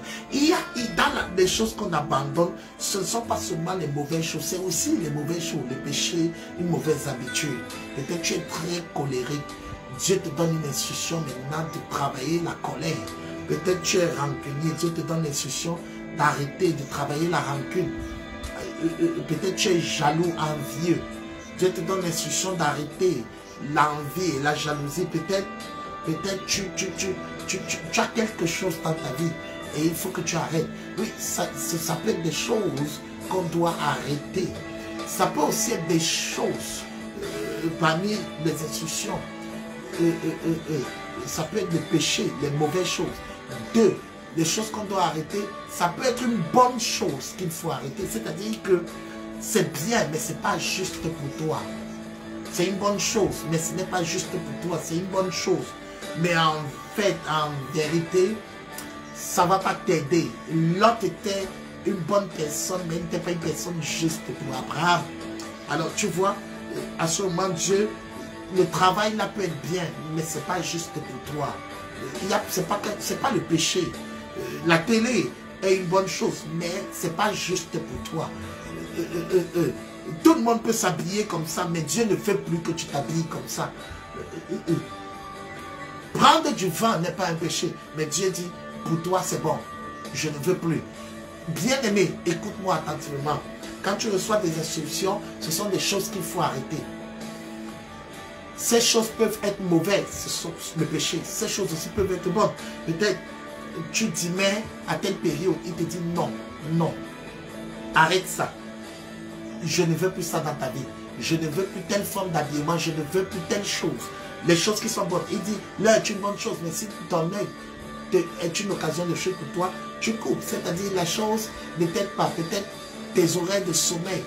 Dans les choses qu'on abandonne, ce ne sont pas seulement les mauvaises choses, c'est aussi les mauvaises choses, les péchés, une mauvaise habitude. Peut-être tu es très colérique. Dieu te donne une instruction maintenant de travailler la colère. Peut-être tu es rancunier. Dieu te donne l'instruction d'arrêter de travailler la rancune. Peut-être tu es jaloux, envieux. Dieu te donne l'instruction d'arrêter l'envie et la jalousie. Peut-être tu as quelque chose dans ta vie et il faut que tu arrêtes. Oui, ça peut être des choses qu'on doit arrêter. Ça peut aussi être des choses parmi les instructions. Ça peut être des péchés, les mauvaises choses. Deux, les choses qu'on doit arrêter, ça peut être une bonne chose qu'il faut arrêter. C'est-à-dire que c'est bien, mais ce n'est pas juste pour toi. C'est une bonne chose, mais ce n'est pas juste pour toi. C'est une bonne chose. Mais en fait, en vérité, ça ne va pas t'aider. L'autre était une bonne personne, mais il n'était pas une personne juste pour Abraham. Alors, tu vois, à ce moment, Dieu, le travail là peut être bien, mais ce n'est pas juste pour toi. Ce n'est pas le péché. La télé est une bonne chose, mais ce n'est pas juste pour toi. Tout le monde peut s'habiller comme ça, mais Dieu ne fait plus que tu t'habilles comme ça. Prendre du vin n'est pas un péché, mais Dieu dit, pour toi c'est bon, je ne veux plus. Bien-aimé, écoute-moi attentivement. Quand tu reçois des instructions, ce sont des choses qu'il faut arrêter. Ces choses peuvent être mauvaises, ce sont le péché. Ces choses aussi peuvent être bonnes. Peut-être tu dis, mais à telle période, il te dit non, non, arrête ça. Je ne veux plus ça dans ta vie. Je ne veux plus telle forme d'habillement, je ne veux plus telle chose. Les choses qui sont bonnes. Il dit, l'œil est une bonne chose, mais si ton œil est une occasion de chute pour toi, tu coupes. C'est-à-dire, la chose ne t'aide pas. Peut-être tes oreilles de sommeil.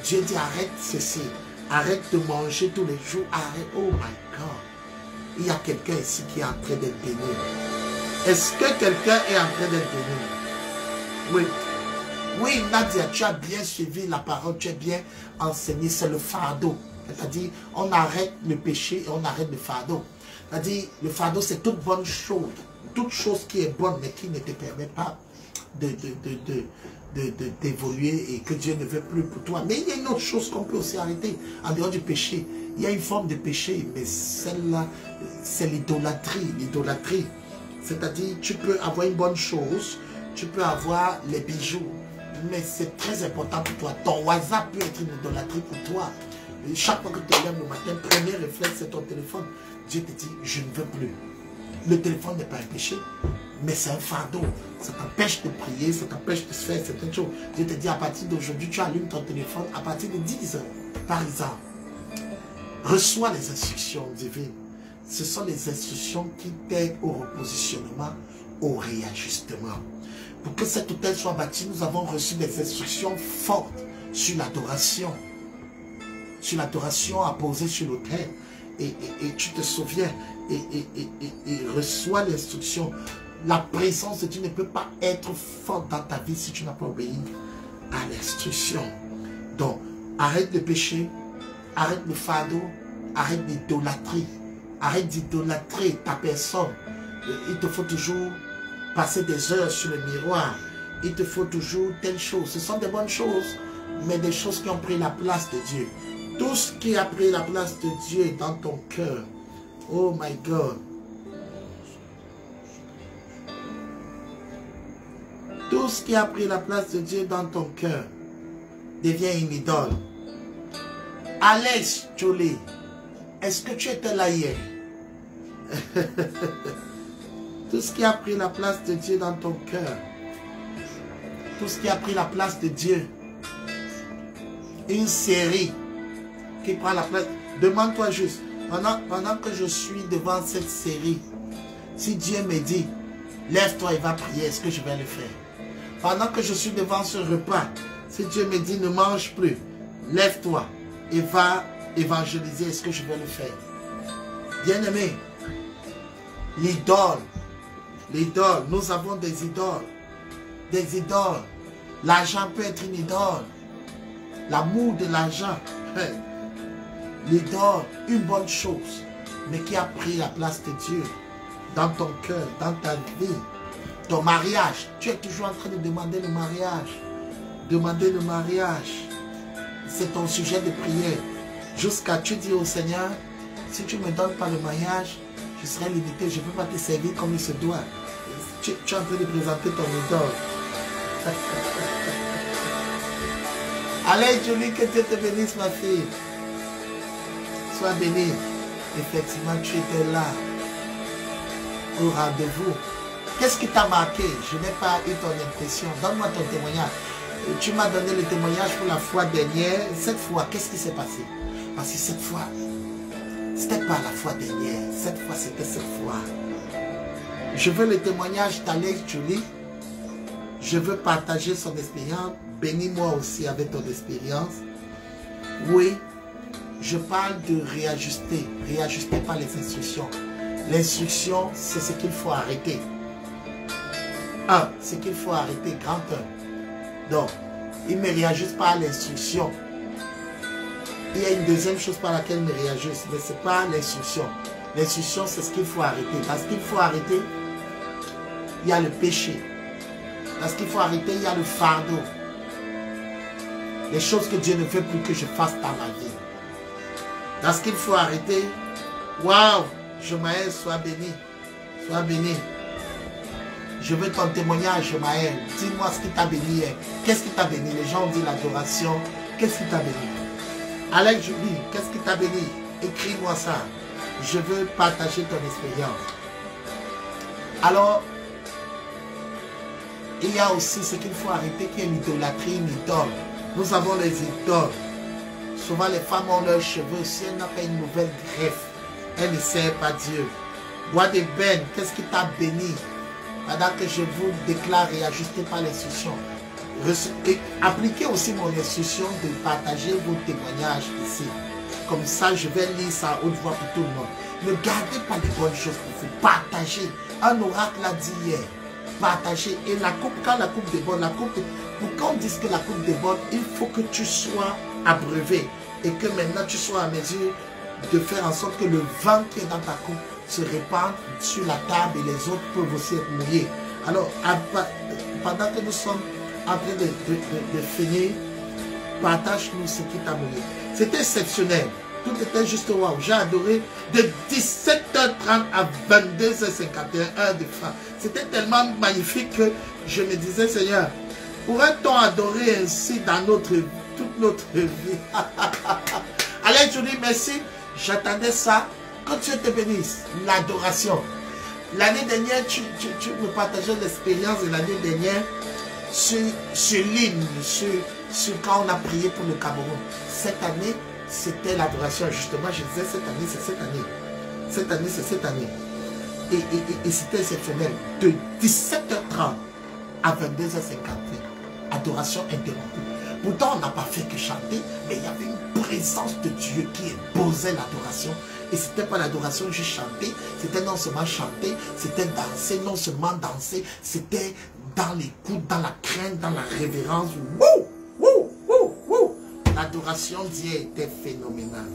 Dieu dit, arrête ceci. Arrête de manger tous les jours. Arrête. Oh my God. Il y a quelqu'un ici qui est en train d'être béni. Est-ce que quelqu'un est en train d'être béni? Oui. Oui, Nadia, tu as bien suivi la parole, tu as bien enseigné, c'est le fardeau. C'est-à-dire, on arrête le péché et on arrête le fardeau. C'est-à-dire, le fardeau, c'est toute bonne chose. Toute chose qui est bonne, mais qui ne te permet pas d'évoluer et que Dieu ne veut plus pour toi. Mais il y a une autre chose qu'on peut aussi arrêter, en dehors du péché. Il y a une forme de péché, mais celle-là, c'est l'idolâtrie. L'idolâtrie. C'est-à-dire, tu peux avoir une bonne chose, tu peux avoir les bijoux, mais c'est très important pour toi. Ton WhatsApp peut être une idolâtrie pour toi. Et chaque fois que tu te lèves le matin, premier réflexe, c'est ton téléphone. Dieu te dit, je ne veux plus. Le téléphone n'est pas un péché, mais c'est un fardeau. Ça t'empêche de prier, ça t'empêche de faire certaines choses. Dieu te dit, à partir d'aujourd'hui, tu allumes ton téléphone à partir de 10 heures, par exemple. Reçois les instructions divines. Ce sont les instructions qui t'aident au repositionnement, au réajustement. Pour que cet hôtel soit bâti, nous avons reçu des instructions fortes sur l'adoration. Sur l'adoration à poser sur l'autel. Et tu te souviens et reçois l'instruction. La présence de Dieu ne peut pas être forte dans ta vie si tu n'as pas obéi à l'instruction. Donc, arrête le péché, arrête le fardeau, arrête l'idolâtrie. Arrête d'idolâtrer ta personne. Il te faut toujours passer des heures sur le miroir. Il te faut toujours telle chose. Ce sont des bonnes choses, mais des choses qui ont pris la place de Dieu. Tout ce qui a pris la place de Dieu dans ton cœur. Oh my God. Tout ce qui a pris la place de Dieu dans ton cœur devient une idole. Alex Jolie, est-ce que tu étais là hier? Tout ce qui a pris la place de Dieu dans ton cœur. Tout ce qui a pris la place de Dieu. Une série qui prend la place. Demande-toi juste, pendant que je suis devant cette série, si Dieu me dit, lève-toi et va prier, est-ce que je vais le faire? Pendant que je suis devant ce repas, si Dieu me dit, ne mange plus, lève-toi et va évangéliser, est-ce que je vais le faire? Bien-aimé, l'idole L'idole, nous avons des idoles. Des idoles. L'argent peut être une idole. L'amour de l'argent. L'idole, une bonne chose, mais qui a pris la place de Dieu dans ton cœur, dans ta vie. Ton mariage, tu es toujours en train de demander le mariage. Demander le mariage. C'est ton sujet de prière. Jusqu'à tu dis au Seigneur, si tu ne me donnes pas le mariage, je serai limité, je ne peux pas te servir comme il se doit. Tu es en train de présenter ton idole. Allez, Julie, que Dieu te bénisse, ma fille. Sois bénie. Effectivement, tu étais là au rendez-vous. Qu'est-ce qui t'a marqué? Je n'ai pas eu ton impression. Donne-moi ton témoignage. Tu m'as donné le témoignage pour la fois dernière. Cette fois, qu'est-ce qui s'est passé? Parce que cette fois, c'était pas la fois dernière. Cette fois, c'était cette fois. Je veux le témoignage d'Alex Julie. Je veux partager son expérience. Bénis-moi aussi avec ton expérience. Oui, je parle de réajuster. Réajuster par les instructions. L'instruction, c'est ce qu'il faut arrêter. Ce qu'il faut arrêter, grand 1. Donc, il ne me réajuste pas à l'instruction. Il y a une deuxième chose par laquelle il me réajuste, mais ce n'est pas l'instruction. L'instruction, c'est ce qu'il faut arrêter. Parce qu'il faut arrêter, il y a le péché. Parce qu'il faut arrêter, il y a le fardeau. Les choses que Dieu ne veut plus que je fasse dans ma vie. Dans ce qu'il faut arrêter, waouh, Jomaël, sois béni. Sois béni. Je veux ton témoignage, Jomaël. Dis-moi ce qui t'a béni hier. Qu'est-ce qui t'a béni? Les gens ont dit l'adoration. Qu'est-ce qui t'a béni? Alex Julie, qu'est-ce qui t'a béni? Écris-moi ça. Je veux partager ton expérience. Alors, il y a aussi ce qu'il faut arrêter qui est l'idolâtrie, une idole. Nous avons les idoles. Souvent les femmes ont leurs cheveux. Si elles n'ont pas une nouvelle greffe, elles ne servent pas Dieu. Bois des bennes, qu'est-ce qui t'a béni? Pendant que je vous déclare et ajusté par l'instruction. Appliquez aussi mon instruction de partager vos témoignages ici. Comme ça, je vais lire ça à haute voix pour tout le monde. Ne gardez pas les bonnes choses pour vous. Partagez. Un oracle l'a dit hier. Partagez. Et la coupe, quand la coupe déborde, pour qu'on dise que la coupe déborde, il faut que tu sois abreuvé. Et que maintenant tu sois à mesure de faire en sorte que le vent qui est dans ta coupe se répande sur la table et les autres peuvent aussi être mouillés. Alors, pendant que nous sommes en train de finir, partage-nous ce qui t'a mouillé. C'était exceptionnel. Tout était juste waouh. J'ai adoré de 17h30 à 22h51 heures de fin. C'était tellement magnifique que je me disais, Seigneur, pourrait-on adorer ainsi dans toute notre vie? Allez, je dis merci. J'attendais ça. Que Dieu te bénisse. L'adoration. L'année dernière, tu me partageais l'expérience de l'année dernière sur l'hymne, sur quand on a prié pour le Cameroun. Cette année, c'était l'adoration. Justement, je disais, cette année, c'est cette année. Cette année, c'est cette année. Et c'était exceptionnel. De 17h30 à 22h51. Adoration interrompue. Pourtant, on n'a pas fait que chanter, mais il y avait une présence de Dieu qui imposait l'adoration. Et ce n'était pas l'adoration juste chanter, c'était non seulement chanter, c'était danser, non seulement danser, c'était dans l'écoute, dans la crainte, dans la révérence. Wouh, wouh, wouh, wouh. L'adoration d'hier était phénoménale.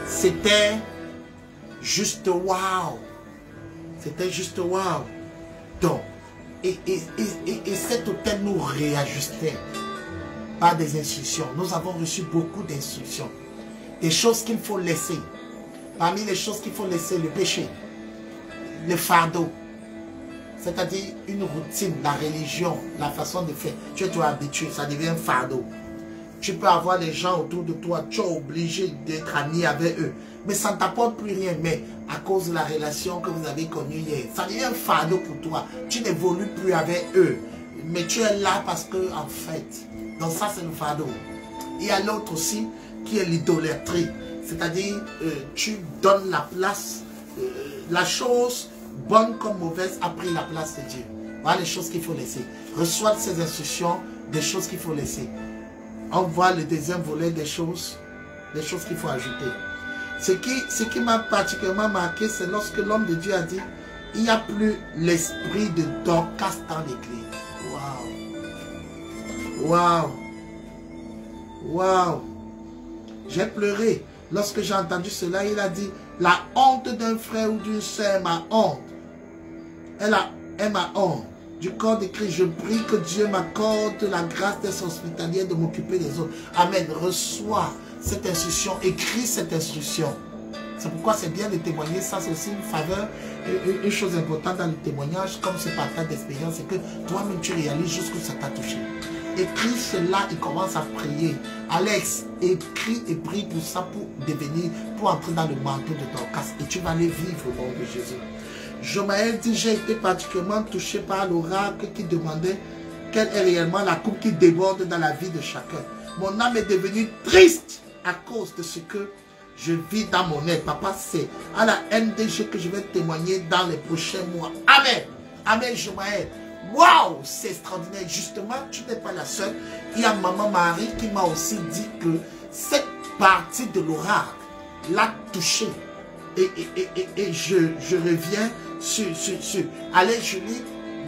C'était juste waouh. C'était juste waouh. Donc, et cet hôtel nous réajustait par des instructions. Nous avons reçu beaucoup d'instructions. Des choses qu'il faut laisser. Parmi les choses qu'il faut laisser, le péché, le fardeau. C'est-à-dire une routine, la religion, la façon de faire. Tu es habitué, ça devient un fardeau. Tu peux avoir les gens autour de toi, tu es obligé d'être ami avec eux. Mais ça ne t'apporte plus rien. Mais à cause de la relation que vous avez connue hier, ça devient un fardeau pour toi. Tu n'évolues plus avec eux. Mais tu es là parce que, en fait, donc ça c'est le fardeau. Il y a l'autre aussi qui est l'idolâtrie. C'est-à-dire, tu donnes la place, la chose bonne comme mauvaise a pris la place de Dieu. Voilà les choses qu'il faut laisser. Reçois ces instructions, des choses qu'il faut laisser. On voit le deuxième volet des choses qu'il faut ajouter. Ce qui m'a particulièrement marqué, c'est lorsque l'homme de Dieu a dit, il n'y a plus l'esprit de Dorcas dans l'église. Waouh! Waouh! Waouh! J'ai pleuré. Lorsque j'ai entendu cela, il a dit, la honte d'un frère ou d'une soeur, ma honte. Elle m'a honte. Du corps de Christ, je prie que Dieu m'accorde la grâce d'être hospitalier, de m'occuper des autres. Amen. Reçois cette instruction, écris cette instruction. C'est pourquoi c'est bien de témoigner. Ça, c'est aussi une faveur, une chose importante dans le témoignage, comme ce partage d'expérience, c'est que toi-même tu réalises jusqu'où ça t'a touché. Écris cela et commence à prier. Alex, écris et prie pour ça, pour entrer dans le manteau de ton casque. Et tu vas aller vivre au nom de Jésus. Jomaël dit, j'ai été particulièrement touché par l'oracle qui demandait quelle est réellement la coupe qui déborde dans la vie de chacun. Mon âme est devenue triste à cause de ce que je vis dans mon être. Papa, c'est à la MDG que je vais témoigner dans les prochains mois. Amen. Amen, Jomaël. Waouh, c'est extraordinaire. Justement, tu n'es pas la seule. Il y a maman Marie qui m'a aussi dit que cette partie de l'oracle l'a touchée. Et je reviens sur allez, Julie,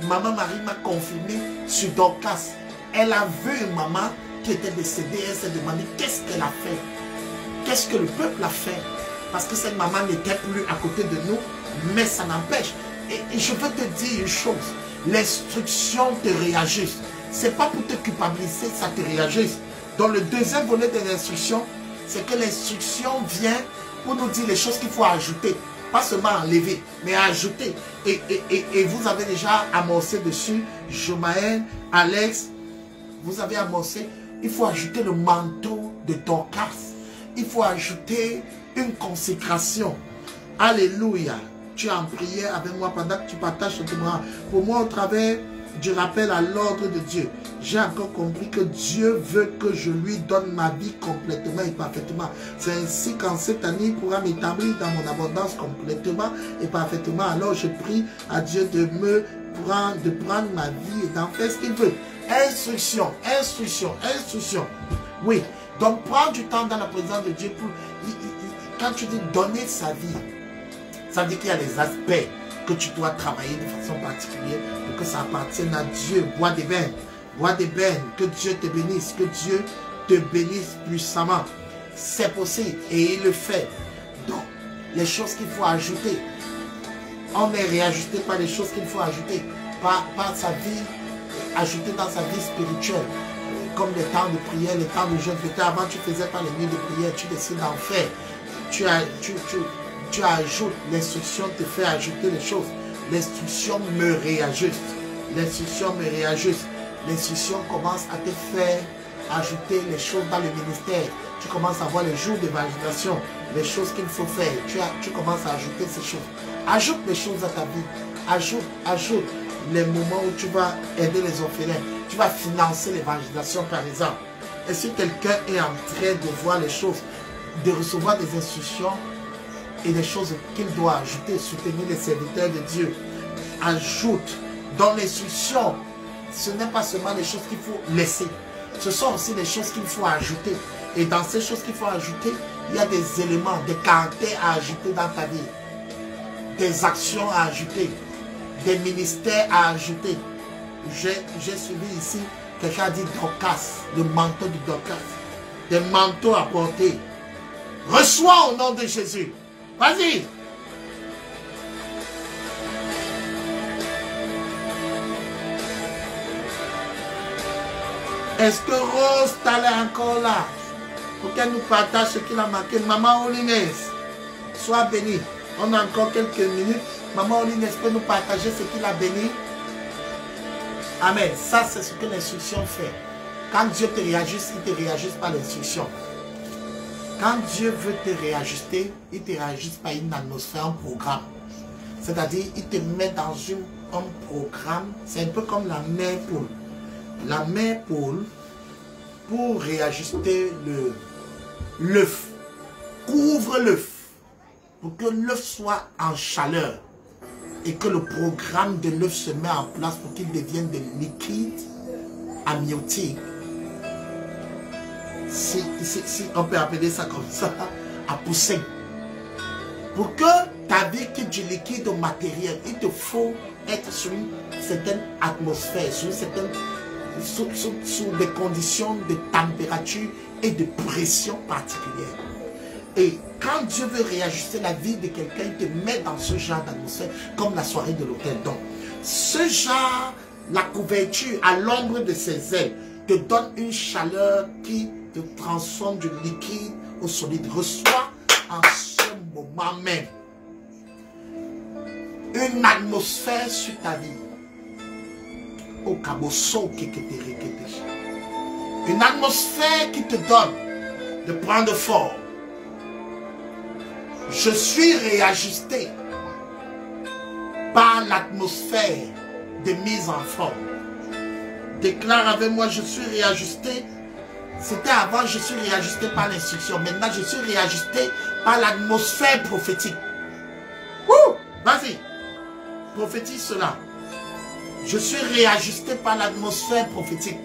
maman Marie m'a confirmé sur Dorcas. Elle a vu une maman qui était décédée. Elle s'est demandé qu'est-ce qu'elle a fait. Qu'est-ce que le peuple a fait? Parce que cette maman n'était plus à côté de nous, mais ça n'empêche. Et je veux te dire une chose. L'instruction te réajuste. Ce n'est pas pour te culpabiliser, ça te réajuste. Dans le deuxième volet de l'instruction, c'est que l'instruction vient pour nous dire les choses qu'il faut ajouter. Pas seulement enlever, mais ajouter. Et vous avez déjà amorcé dessus, Jomaël, Alex, vous avez amorcé, il faut ajouter le manteau de Dorcas. Il faut ajouter une consécration. Alléluia. Tu es en prière avec moi pendant que tu partages ce témoignage. Pour moi, au travers du rappel à l'ordre de Dieu, j'ai encore compris que Dieu veut que je lui donne ma vie complètement et parfaitement. C'est ainsi qu'en cette année, il pourra m'établir dans mon abondance complètement et parfaitement. Alors je prie à Dieu de prendre ma vie et d'en faire ce qu'il veut. Instruction, instruction, instruction. Oui, donc prends du temps dans la présence de Dieu pour... Quand tu dis donner sa vie, ça veut dire qu'il y a des aspects que tu dois travailler de façon particulière pour que ça appartienne à Dieu. Bois des bains. Bois des bains. Que Dieu te bénisse. Que Dieu te bénisse puissamment. C'est possible et il le fait. Donc, les choses qu'il faut ajouter, on est réajusté par les choses qu'il faut ajouter. Par sa vie, ajouter dans sa vie spirituelle. Comme les temps de prière, les temps de jeûne. Avant, tu ne faisais pas les nuits de prière. Tu décides d'en faire. Tu ajoutes, l'instruction te fait ajouter les choses. L'instruction me réajuste. L'instruction me réajuste. L'instruction commence à te faire ajouter les choses dans le ministère. Tu commences à voir les jours d'évangélisation, les choses qu'il faut faire. Tu commences à ajouter ces choses. Ajoute les choses à ta vie. Ajoute les moments où tu vas aider les orphelins. Tu vas financer l'évangélisation par exemple. Et si quelqu'un est en train de voir les choses, de recevoir des instructions, et des choses qu'il doit ajouter, soutenir les serviteurs de Dieu. Ajoute. Dans l'instruction, ce n'est pas seulement les choses qu'il faut laisser. Ce sont aussi les choses qu'il faut ajouter. Et dans ces choses qu'il faut ajouter, il y a des éléments, des caractères à ajouter dans ta vie. Des actions à ajouter. Des ministères à ajouter. J'ai suivi ici, quelqu'un a dit Dorcas, le manteau de Dorcas. Des manteaux à porter. Reçois au nom de Jésus. Vas-y. Est-ce que Rose t'allait encore là pour qu'elle nous partage ce qu'il a marqué? Maman Olinès, sois bénie. On a encore quelques minutes. Maman Olinès peut nous partager ce qu'il a béni. Amen. Ça, c'est ce que l'instruction fait. Quand Dieu te réajuste, il te réajuste par l'instruction. Quand Dieu veut te réajuster, il ne te réajuste pas une atmosphère, un programme. C'est-à-dire, il te met dans un programme. C'est un peu comme la mère poule. La mère poule, pour réajuster l'œuf, couvre l'œuf pour que l'œuf soit en chaleur et que le programme de l'œuf se met en place pour qu'il devienne de liquide amniotique. Si on peut appeler ça comme ça, à pousser. Pour que ta vie quitte du liquide au matériel, il te faut être sur une certaine atmosphère, sur des conditions de température et de pression particulières. Et quand Dieu veut réajuster la vie de quelqu'un, il te met dans ce genre d'atmosphère, comme la soirée de l'hôtel. Donc, ce genre, la couverture à l'ombre de ses ailes, te donne une chaleur qui te transforme du liquide au solide. Reçois en ce moment même une atmosphère sur ta vie. Au cabosso qui te réquête. Une atmosphère qui te donne de prendre forme. Je suis réajusté par l'atmosphère de mise en forme. Déclare avec moi, je suis réajusté. C'était avant, je suis réajusté par l'instruction. Maintenant, je suis réajusté par l'atmosphère prophétique. Vas-y, prophétise cela. Je suis réajusté par l'atmosphère prophétique.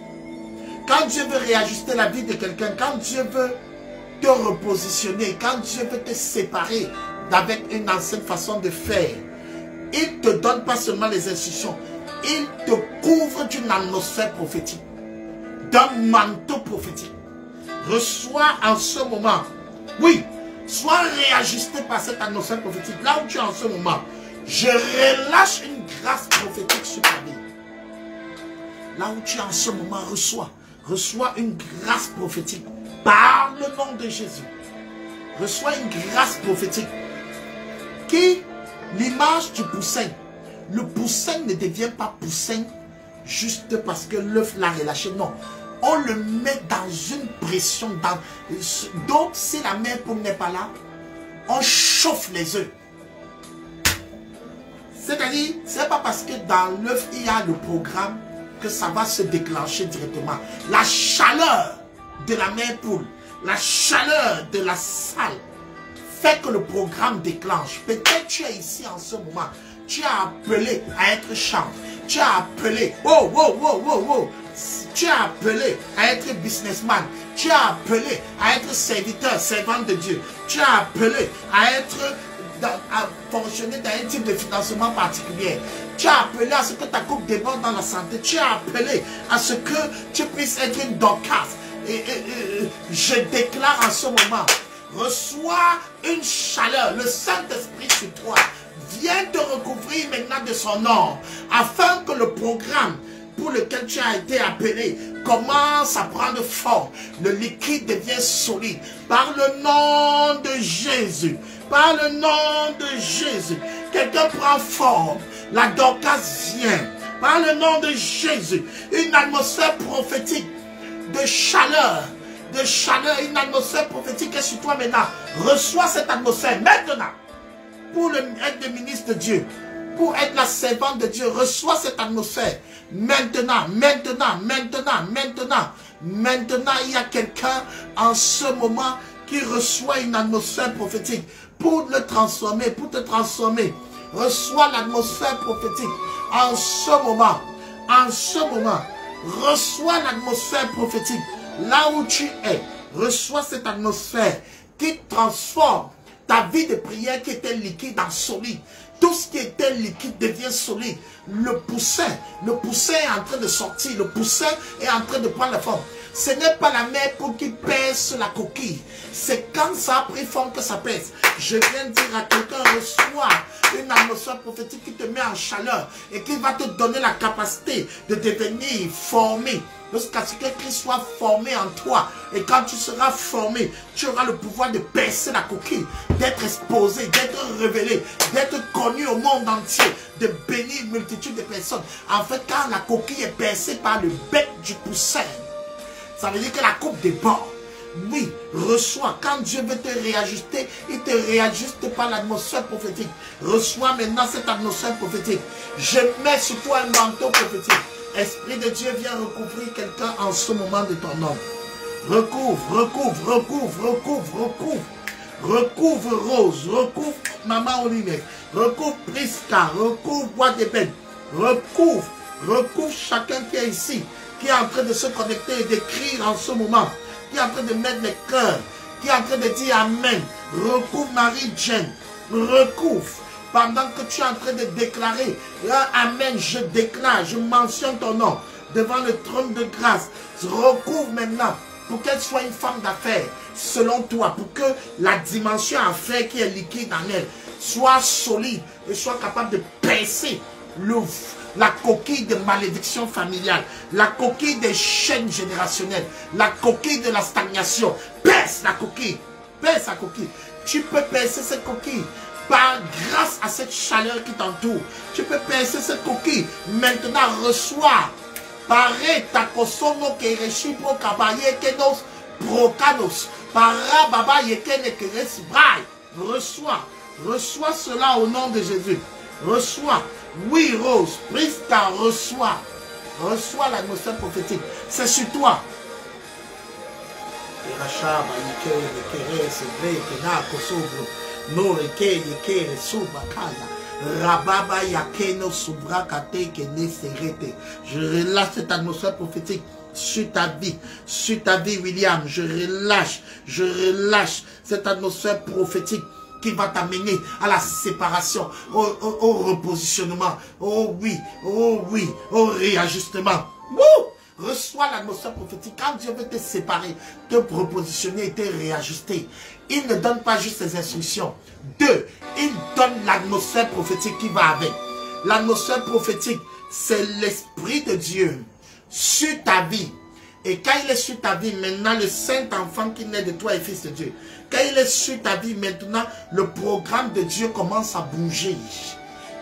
Quand Dieu veut réajuster la vie de quelqu'un, quand Dieu veut te repositionner, quand Dieu veut te séparer d'avec une ancienne façon de faire, il ne te donne pas seulement les instructions, il te couvre d'une atmosphère prophétique, d'un manteau prophétique. Reçois en ce moment, oui, sois réajusté par cette atmosphère prophétique. Là où tu es en ce moment, je relâche une grâce prophétique sur ta vie. Là où tu es en ce moment, reçois une grâce prophétique par le nom de Jésus. Reçois une grâce prophétique qui, l'image du poussin, le poussin ne devient pas poussin juste parce que l'œuf l'a relâché, non. On le met dans une pression. Donc, si la mère poule n'est pas là, on chauffe les œufs. C'est-à-dire, ce n'est pas parce que dans l'œuf, il y a le programme que ça va se déclencher directement. La chaleur de la mère poule, la chaleur de la salle fait que le programme déclenche. Peut-être tu es ici en ce moment, tu as appelé à être chanteur, tu as appelé, tu as appelé à être businessman, tu as appelé à être serviteur, servante de Dieu, tu as appelé à fonctionner dans un type de financement particulier. Tu as appelé à ce que ta coupe déborde dans la santé. Tu as appelé à ce que tu puisses être une Dorcas. Je déclare en ce moment, reçois une chaleur, le Saint-Esprit sur toi. Viens te recouvrir maintenant de son nom, afin que le programme pour lequel tu as été appelé commence à prendre forme. Le liquide devient solide. Par le nom de Jésus. Par le nom de Jésus. Quelqu'un prend forme. La Dorcas vient. Par le nom de Jésus. Une atmosphère prophétique de chaleur. Une atmosphère prophétique est sur toi maintenant. Reçois cette atmosphère maintenant. Pour être le ministre de Dieu. Pour être la servante de Dieu. Reçois cette atmosphère. Maintenant, il y a quelqu'un en ce moment qui reçoit une atmosphère prophétique pour le transformer, pour te transformer. Reçois l'atmosphère prophétique en ce moment. Reçois l'atmosphère prophétique là où tu es. Reçois cette atmosphère qui transforme ta vie de prière qui était liquide en solide. Tout ce qui était liquide devient solide. Le poussin est en train de sortir. Le poussin est en train de prendre la forme. Ce n'est pas la mère pour qui pèse la coquille. C'est quand ça a pris forme que ça pèse. Je viens de dire à quelqu'un, reçois une atmosphère prophétique qui te met en chaleur et qui va te donner la capacité de devenir formé. Jusqu'à ce que Christ soit formé en toi. Et quand tu seras formé, tu auras le pouvoir de percer la coquille, d'être exposé, d'être révélé, d'être connu au monde entier, de bénir une multitude de personnes. En fait, quand la coquille est percée par le bec du poussin, ça veut dire que la coupe déborde. Oui, reçois. Quand Dieu veut te réajuster, il te réajuste par l'atmosphère prophétique. Reçois maintenant cette atmosphère prophétique. Je mets sur toi un manteau prophétique. Esprit de Dieu, viens recouvrir quelqu'un en ce moment de ton nom. Recouvre Rose, recouvre Maman Olivier, recouvre Prisca, recouvre Bois d'Ébène, recouvre chacun qui est ici, qui est en train de se connecter et d'écrire en ce moment, qui est en train de mettre les cœurs, qui est en train de dire Amen. Recouvre Marie-Jane, recouvre. Pendant que tu es en train de déclarer, Amen, je déclare, je mentionne ton nom devant le trône de grâce. Recouvre maintenant pour qu'elle soit une femme d'affaires selon toi, pour que la dimension affaires qui est liquide en elle soit solide et soit capable de percer la coquille de malédiction familiale, la coquille des chaînes générationnelles, la coquille de la stagnation. Perce la coquille, perce la coquille. Tu peux percer cette coquille grâce à cette chaleur qui t'entoure. Tu peux percer cette coquille. Maintenant, reçois. Pare takosono kereshi pro kabaye kenos prokanos. Para baba yekene keres brai. Reçois cela au nom de Jésus. Reçois. Oui, Rose, Prista, reçois. Reçois l'atmosphère prophétique. C'est sur toi. Je relâche cette atmosphère prophétique sur ta vie, William. Je relâche cette atmosphère prophétique qui va t'amener à la séparation, au repositionnement, au réajustement. Wouh! Reçois l'atmosphère prophétique. Quand Dieu veut te séparer, te repositionner et te réajuster, il ne donne pas juste ses instructions. 2, il donne l'atmosphère prophétique qui va avec. L'atmosphère prophétique, c'est l'Esprit de Dieu sur ta vie. Et quand il est sur ta vie, maintenant, le Saint-Enfant qui naît de toi est fils de Dieu. Quand il est sur ta vie, maintenant, le programme de Dieu commence à bouger.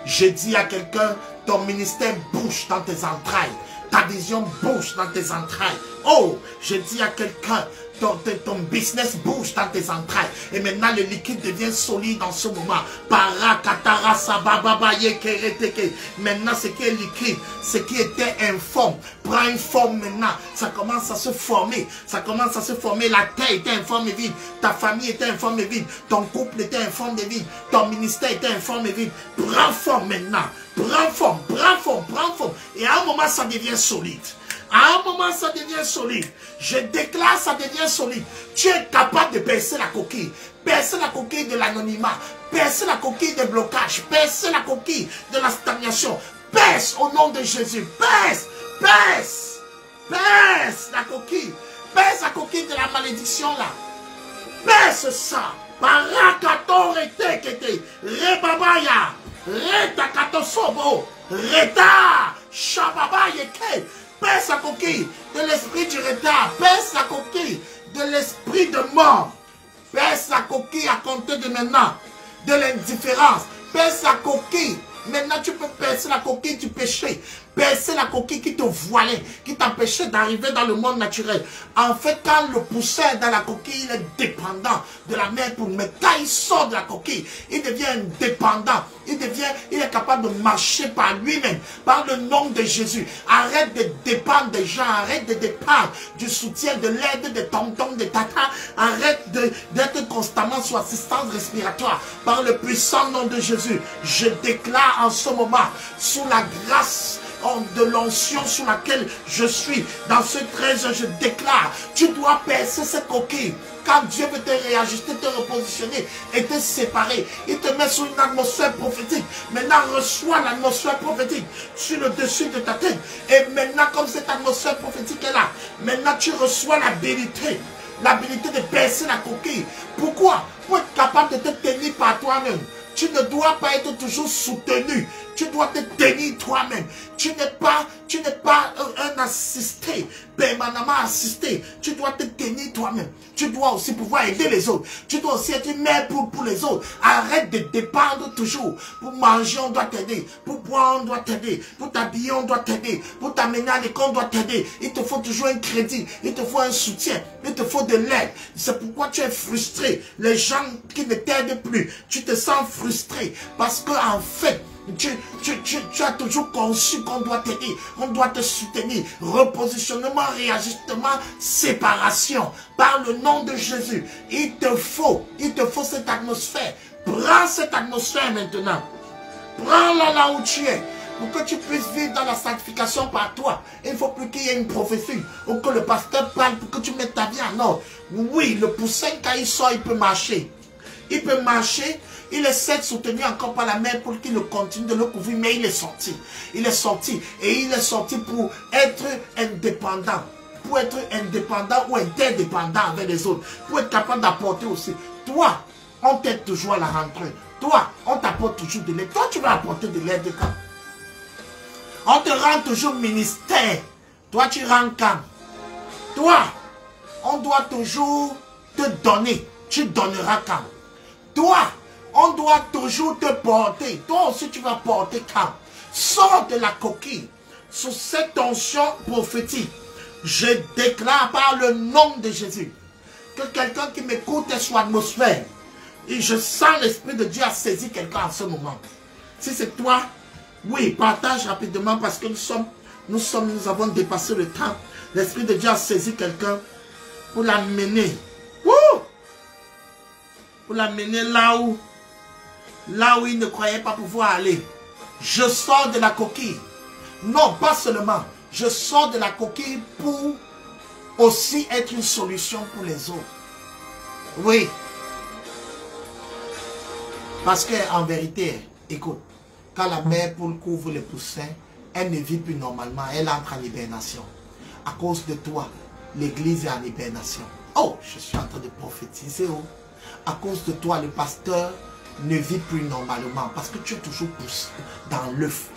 Je dis à quelqu'un, ton ministère bouge dans tes entrailles. Ta vision bouge dans tes entrailles. Oh, je dis à quelqu'un, ton business bouge dans tes entrailles. Et maintenant, le liquide devient solide en ce moment. Maintenant, ce qui est liquide, ce qui était informe, prend une forme maintenant. Ça commence à se former. Ça commence à se former. La terre était informe et vide. Ta famille était informe et vide. Ton couple était informe et vide. Ton ministère était informe et vide. Prends forme maintenant. Prends forme, prends forme, prends forme. Et à un moment, ça devient solide. À un moment, ça devient solide. Je déclare, ça devient solide. Tu es capable de percer la coquille. Percer la coquille de l'anonymat. Percer la coquille des blocages. Percer la coquille de la stagnation. Perce au nom de Jésus. Perce, perce, perce la coquille. Perce la coquille de la malédiction là. Perce ça. Parakato rete kete. Rebabaya. Reta kato sobo. Reta. Shababa yeke. Perce la coquille de l'esprit du retard. Perce la coquille de l'esprit de mort. Perce la coquille à compter de maintenant. De l'indifférence. Perce la coquille. Maintenant tu peux percer la coquille du péché. Percer la coquille qui te voilait, qui t'empêchait d'arriver dans le monde naturel. En fait, quand le poussin est dans la coquille, il est dépendant de la mère pour. Mais quand il sort de la coquille, il devient indépendant. Il est capable de marcher par lui-même, par le nom de Jésus. Arrête de dépendre des gens, arrête de dépendre du soutien, de l'aide, de tontons, de tata. Arrête d'être constamment sous assistance respiratoire. Par le puissant nom de Jésus, je déclare en ce moment, sous la grâce de l'onction sous laquelle je suis, dans ce 13, je déclare, tu dois percer cette coquille. Quand Dieu veut te réajuster, te repositionner et te séparer, il te met sur une atmosphère prophétique. Maintenant, reçois l'atmosphère prophétique sur le dessus de ta tête. Et maintenant, comme cette atmosphère prophétique est là, maintenant tu reçois l'habilité de percer la coquille. Pourquoi? Pour être capable de te tenir par toi-même. Tu ne dois pas être toujours soutenu. Tu dois te tenir toi-même. Tu n'es pas un assisté, permanemment assisté. Tu dois te tenir toi-même. Tu dois aussi pouvoir aider les autres. Tu dois aussi être une mère pour les autres. Arrête de dépendre toujours. Pour manger, on doit t'aider. Pour boire, on doit t'aider. Pour t'habiller, on doit t'aider. Pour t'amener à l'école, on doit t'aider. Il te faut toujours un crédit. Il te faut un soutien. Il te faut de l'aide. C'est pourquoi tu es frustré. Les gens qui ne t'aident plus, tu te sens frustré. Parce que en fait, tu as toujours conçu qu'on doit t'aider, on doit te soutenir. Repositionnement, réajustement, séparation. Par le nom de Jésus, il te faut cette atmosphère. Prends cette atmosphère maintenant. Prends-la là où tu es. Pour que tu puisses vivre dans la sanctification par toi, il ne faut plus qu'il y ait une prophétie ou que le pasteur parle pour que tu mettes ta vie en ordre. Oui, le poussin, quand il sort, il peut marcher. Il peut marcher, il essaie de soutenir encore par la main pour qu'il continue de le couvrir, mais il est sorti. Il est sorti et il est sorti pour être indépendant. Pour être indépendant ou interdépendant avec les autres. Pour être capable d'apporter aussi. Toi, on t'aide toujours à la rentrée. Toi, on t'apporte toujours de l'aide. Toi, tu vas apporter de l'aide quand? On te rend toujours ministère. Toi, tu rends quand? Toi, on doit toujours te donner. Tu donneras quand? Toi, on doit toujours te porter. Toi aussi, tu vas porter quand? Sors de la coquille. Sous cette onction prophétique, je déclare par le nom de Jésus que quelqu'un qui m'écoute est sous atmosphère. Et je sens l'Esprit de Dieu a saisi quelqu'un en ce moment. Si c'est toi, oui, partage rapidement parce que nous avons dépassé le temps. L'Esprit de Dieu a saisi quelqu'un pour l'amener. Pour l'amener là où il ne croyait pas pouvoir aller. Je sors de la coquille. Non, pas seulement. Je sors de la coquille pour aussi être une solution pour les autres. Oui. Parce qu'en vérité, écoute, quand la mère poule couvre les poussins, elle ne vit plus normalement, elle entre en hibernation. À cause de toi, l'église est en hibernation. Oh, je suis en train de prophétiser. Oh. À cause de toi, le pasteur ne vit plus normalement parce que tu es toujours poussé dans l'œuf.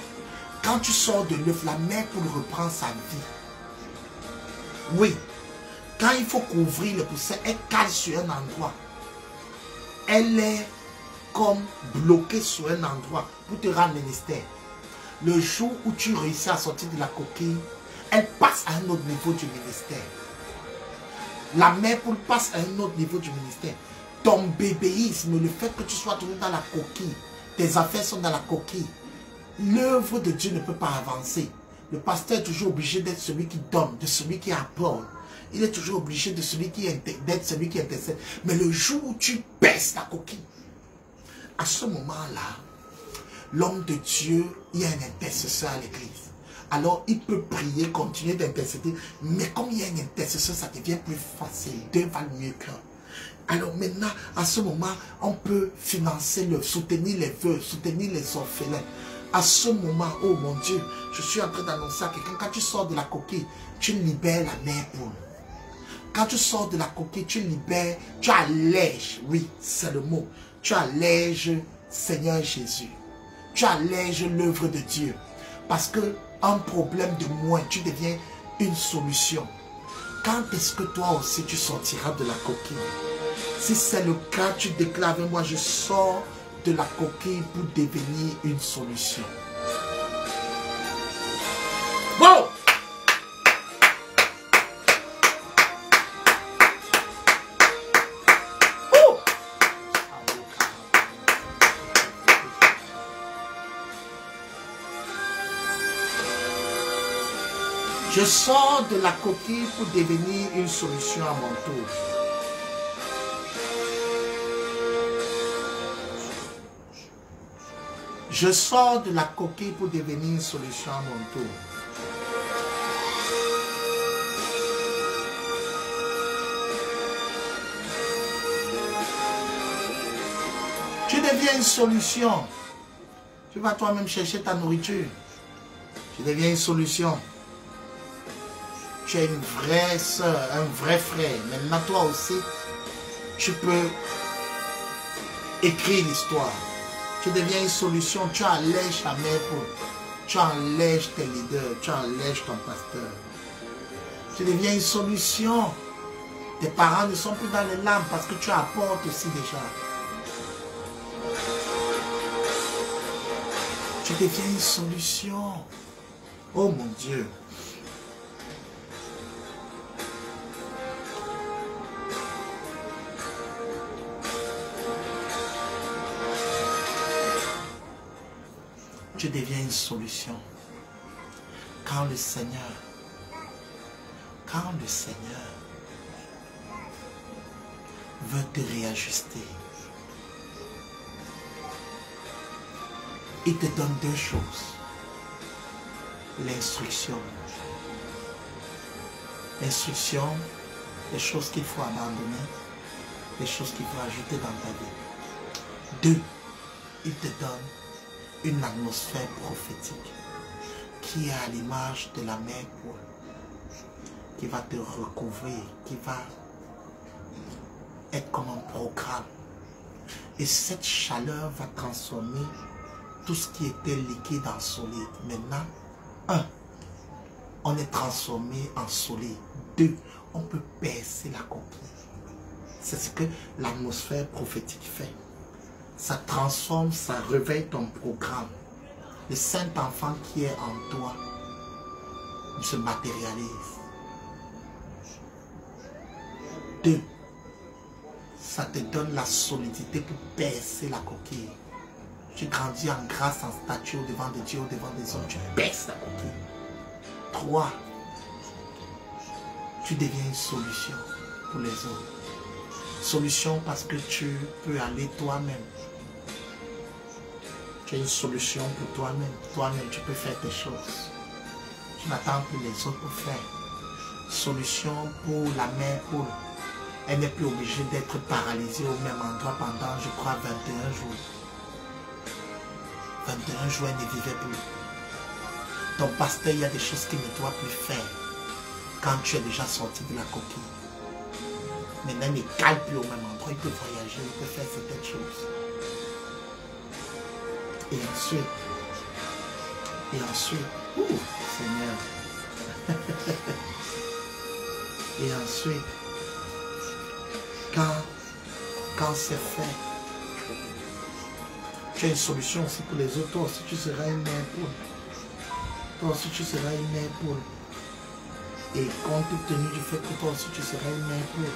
Quand tu sors de l'œuf, la mère poule reprend sa vie. Oui. Quand il faut couvrir le poussin, elle cale sur un endroit. Elle est comme bloquée sur un endroit pour te rendre ministère. Le jour où tu réussis à sortir de la coquille, elle passe à un autre niveau du ministère. La mère poule passe à un autre niveau du ministère. Ton bébéisme, le fait que tu sois toujours dans la coquille, tes affaires sont dans la coquille, l'œuvre de Dieu ne peut pas avancer. Le pasteur est toujours obligé d'être celui qui donne, de celui qui apporte. Il est toujours obligé d'être celui qui intercède. Mais le jour où tu baisses la coquille, à ce moment-là, l'homme de Dieu, il y a un intercesseur à l'église. Alors, il peut prier, continuer d'intercéder. Mais comme il y a un intercesseur, ça devient plus facile. Deux valent mieux qu'un. Alors maintenant, à ce moment, on peut financer, soutenir les veuves, soutenir les orphelins. À ce moment, oh mon Dieu, je suis en train d'annoncer à quelqu'un, quand tu sors de la coquille, tu libères la mère poule. Quand tu sors de la coquille, tu libères, tu allèges, oui, c'est le mot. Tu allèges Seigneur Jésus. Tu allèges l'œuvre de Dieu. Parce que un problème de moins, tu deviens une solution. Quand est-ce que toi aussi tu sortiras de la coquille? Si c'est le cas, tu déclares avec moi, je sors de la coquille pour devenir une solution. Bon! Je sors de la coquille pour devenir une solution à mon tour. Je sors de la coquille pour devenir une solution à mon tour. Tu deviens une solution. Tu vas toi-même chercher ta nourriture. Tu deviens une solution. Tu es une vraie soeur, un vrai frère. Maintenant, toi aussi, tu peux écrire l'histoire. Tu deviens une solution. Tu allèges ta mère pour. Tu allèges tes leaders. Tu allèges ton pasteur. Tu deviens une solution. Tes parents ne sont plus dans les larmes parce que tu apportes aussi déjà. Tu deviens une solution. Oh mon Dieu. Tu deviens une solution. Quand le Seigneur veut te réajuster, il te donne deux choses. L'instruction. L'instruction, les choses qu'il faut abandonner, les choses qu'il faut ajouter dans ta vie. 2, il te donne une atmosphère prophétique qui est à l'image de la mère Paul, qui va te recouvrir, qui va être comme un programme. Et cette chaleur va transformer tout ce qui était liquide en solide. Maintenant, 1, on est transformé en solide. 2, on peut percer la coquille. C'est ce que l'atmosphère prophétique fait. Ça transforme, ça réveille ton programme. Le Saint-Enfant qui est en toi se matérialise. 2, ça te donne la solidité pour percer la coquille. Tu grandis en grâce, en stature devant de Dieu, devant des hommes, tu perces la coquille. 3, tu deviens une solution pour les autres. Solution parce que tu peux aller toi-même. Tu as une solution pour toi-même. Toi-même, tu peux faire tes choses. Tu n'attends plus les autres pour faire. Solution pour la mère Paul. Elle n'est plus obligée d'être paralysée au même endroit pendant, je crois, 21 jours. 21 jours, elle ne vivait plus. Ton pasteur, il y a des choses qu'il ne doit plus faire quand tu es déjà sorti de la coquille. Maintenant, il ne cale plus au même endroit. Il peut voyager, il peut faire certaines choses. Et ensuite, Seigneur. Et ensuite, quand c'est fait, tu as une solution aussi pour les autres. Toi aussi, tu seras une mère Paul. Toi aussi, tu seras une mère Paul. Et compte tenu du fait que toi aussi, tu seras une mère Paul,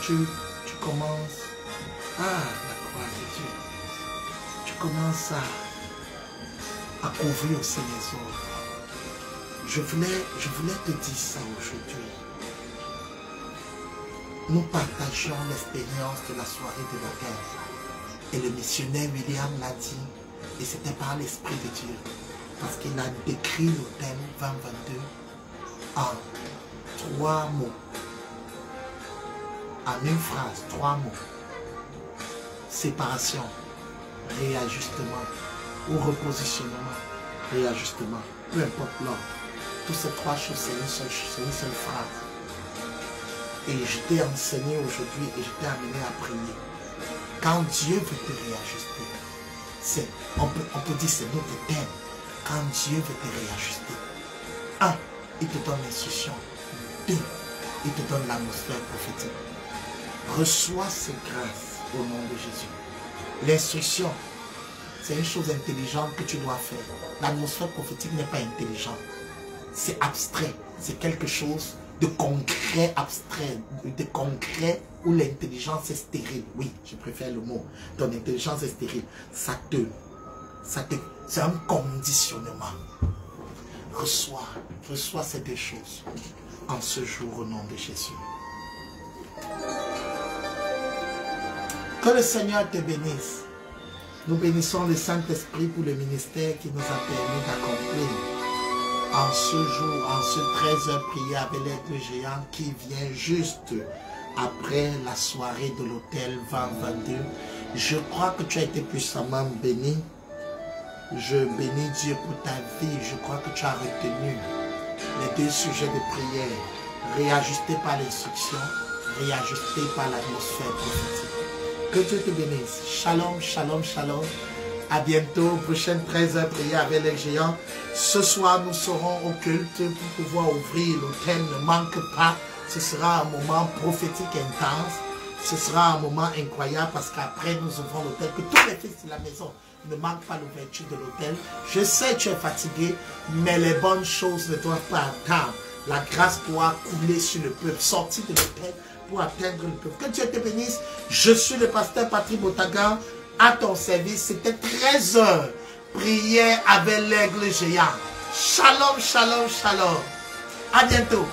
tu commences à la croix de Dieu. Tu commences à couvrir aussi les autres. Je voulais te dire ça aujourd'hui. Nous partageons l'expérience de la soirée de l'autel. Et le missionnaire William l'a dit, et c'était par l'Esprit de Dieu. Parce qu'il a décrit l'autel 2022 en 3 mots. En une phrase, 3 mots. Séparation, réajustement ou repositionnement, réajustement. Peu importe l'ordre. Toutes ces 3 choses, c'est une seule phrase. Et je t'ai enseigné aujourd'hui et je t'ai amené à prier. Quand Dieu veut te réajuster, on peut dire c'est notre thème. Quand Dieu veut te réajuster, 1, il te donne l'instruction. 2, il te donne l'atmosphère prophétique. Reçois ces grâces au nom de Jésus. L'instruction, c'est une chose intelligente que tu dois faire. L'atmosphère prophétique n'est pas intelligente. C'est abstrait. C'est quelque chose de concret abstrait, de concret où l'intelligence est stérile. Oui, je préfère le mot. Ton intelligence est stérile. C'est un conditionnement. Reçois ces 2 choses en ce jour au nom de Jésus. Que le Seigneur te bénisse. Nous bénissons le Saint-Esprit pour le ministère qui nous a permis d'accomplir en ce jour, en ce 13h prière avec l'aigle géant qui vient juste après la soirée de l'autel 2022. Je crois que tu as été puissamment béni. Je bénis Dieu pour ta vie. Je crois que tu as retenu les 2 sujets de prière. Réajusté par l'instruction, réajusté par l'atmosphère prophétique. Que Dieu te bénisse. Shalom, shalom, shalom. À bientôt. Prochaine 13h prière avec les géants. Ce soir, nous serons au culte pour pouvoir ouvrir l'autel. Ne manque pas. Ce sera un moment prophétique intense. Ce sera un moment incroyable parce qu'après, nous ouvrons l'autel. Que tous les fils de la maison ne manquent pas l'ouverture de l'autel. Je sais que tu es fatigué, mais les bonnes choses ne doivent pas attendre. La grâce doit couler sur le peuple. Sortir de l'autel pour atteindre le peuple. Que Dieu te bénisse. Je suis le pasteur Patrick Botaga. À ton service, c'était 13h. Prière avec l'aigle géant. Shalom, shalom, shalom. À bientôt.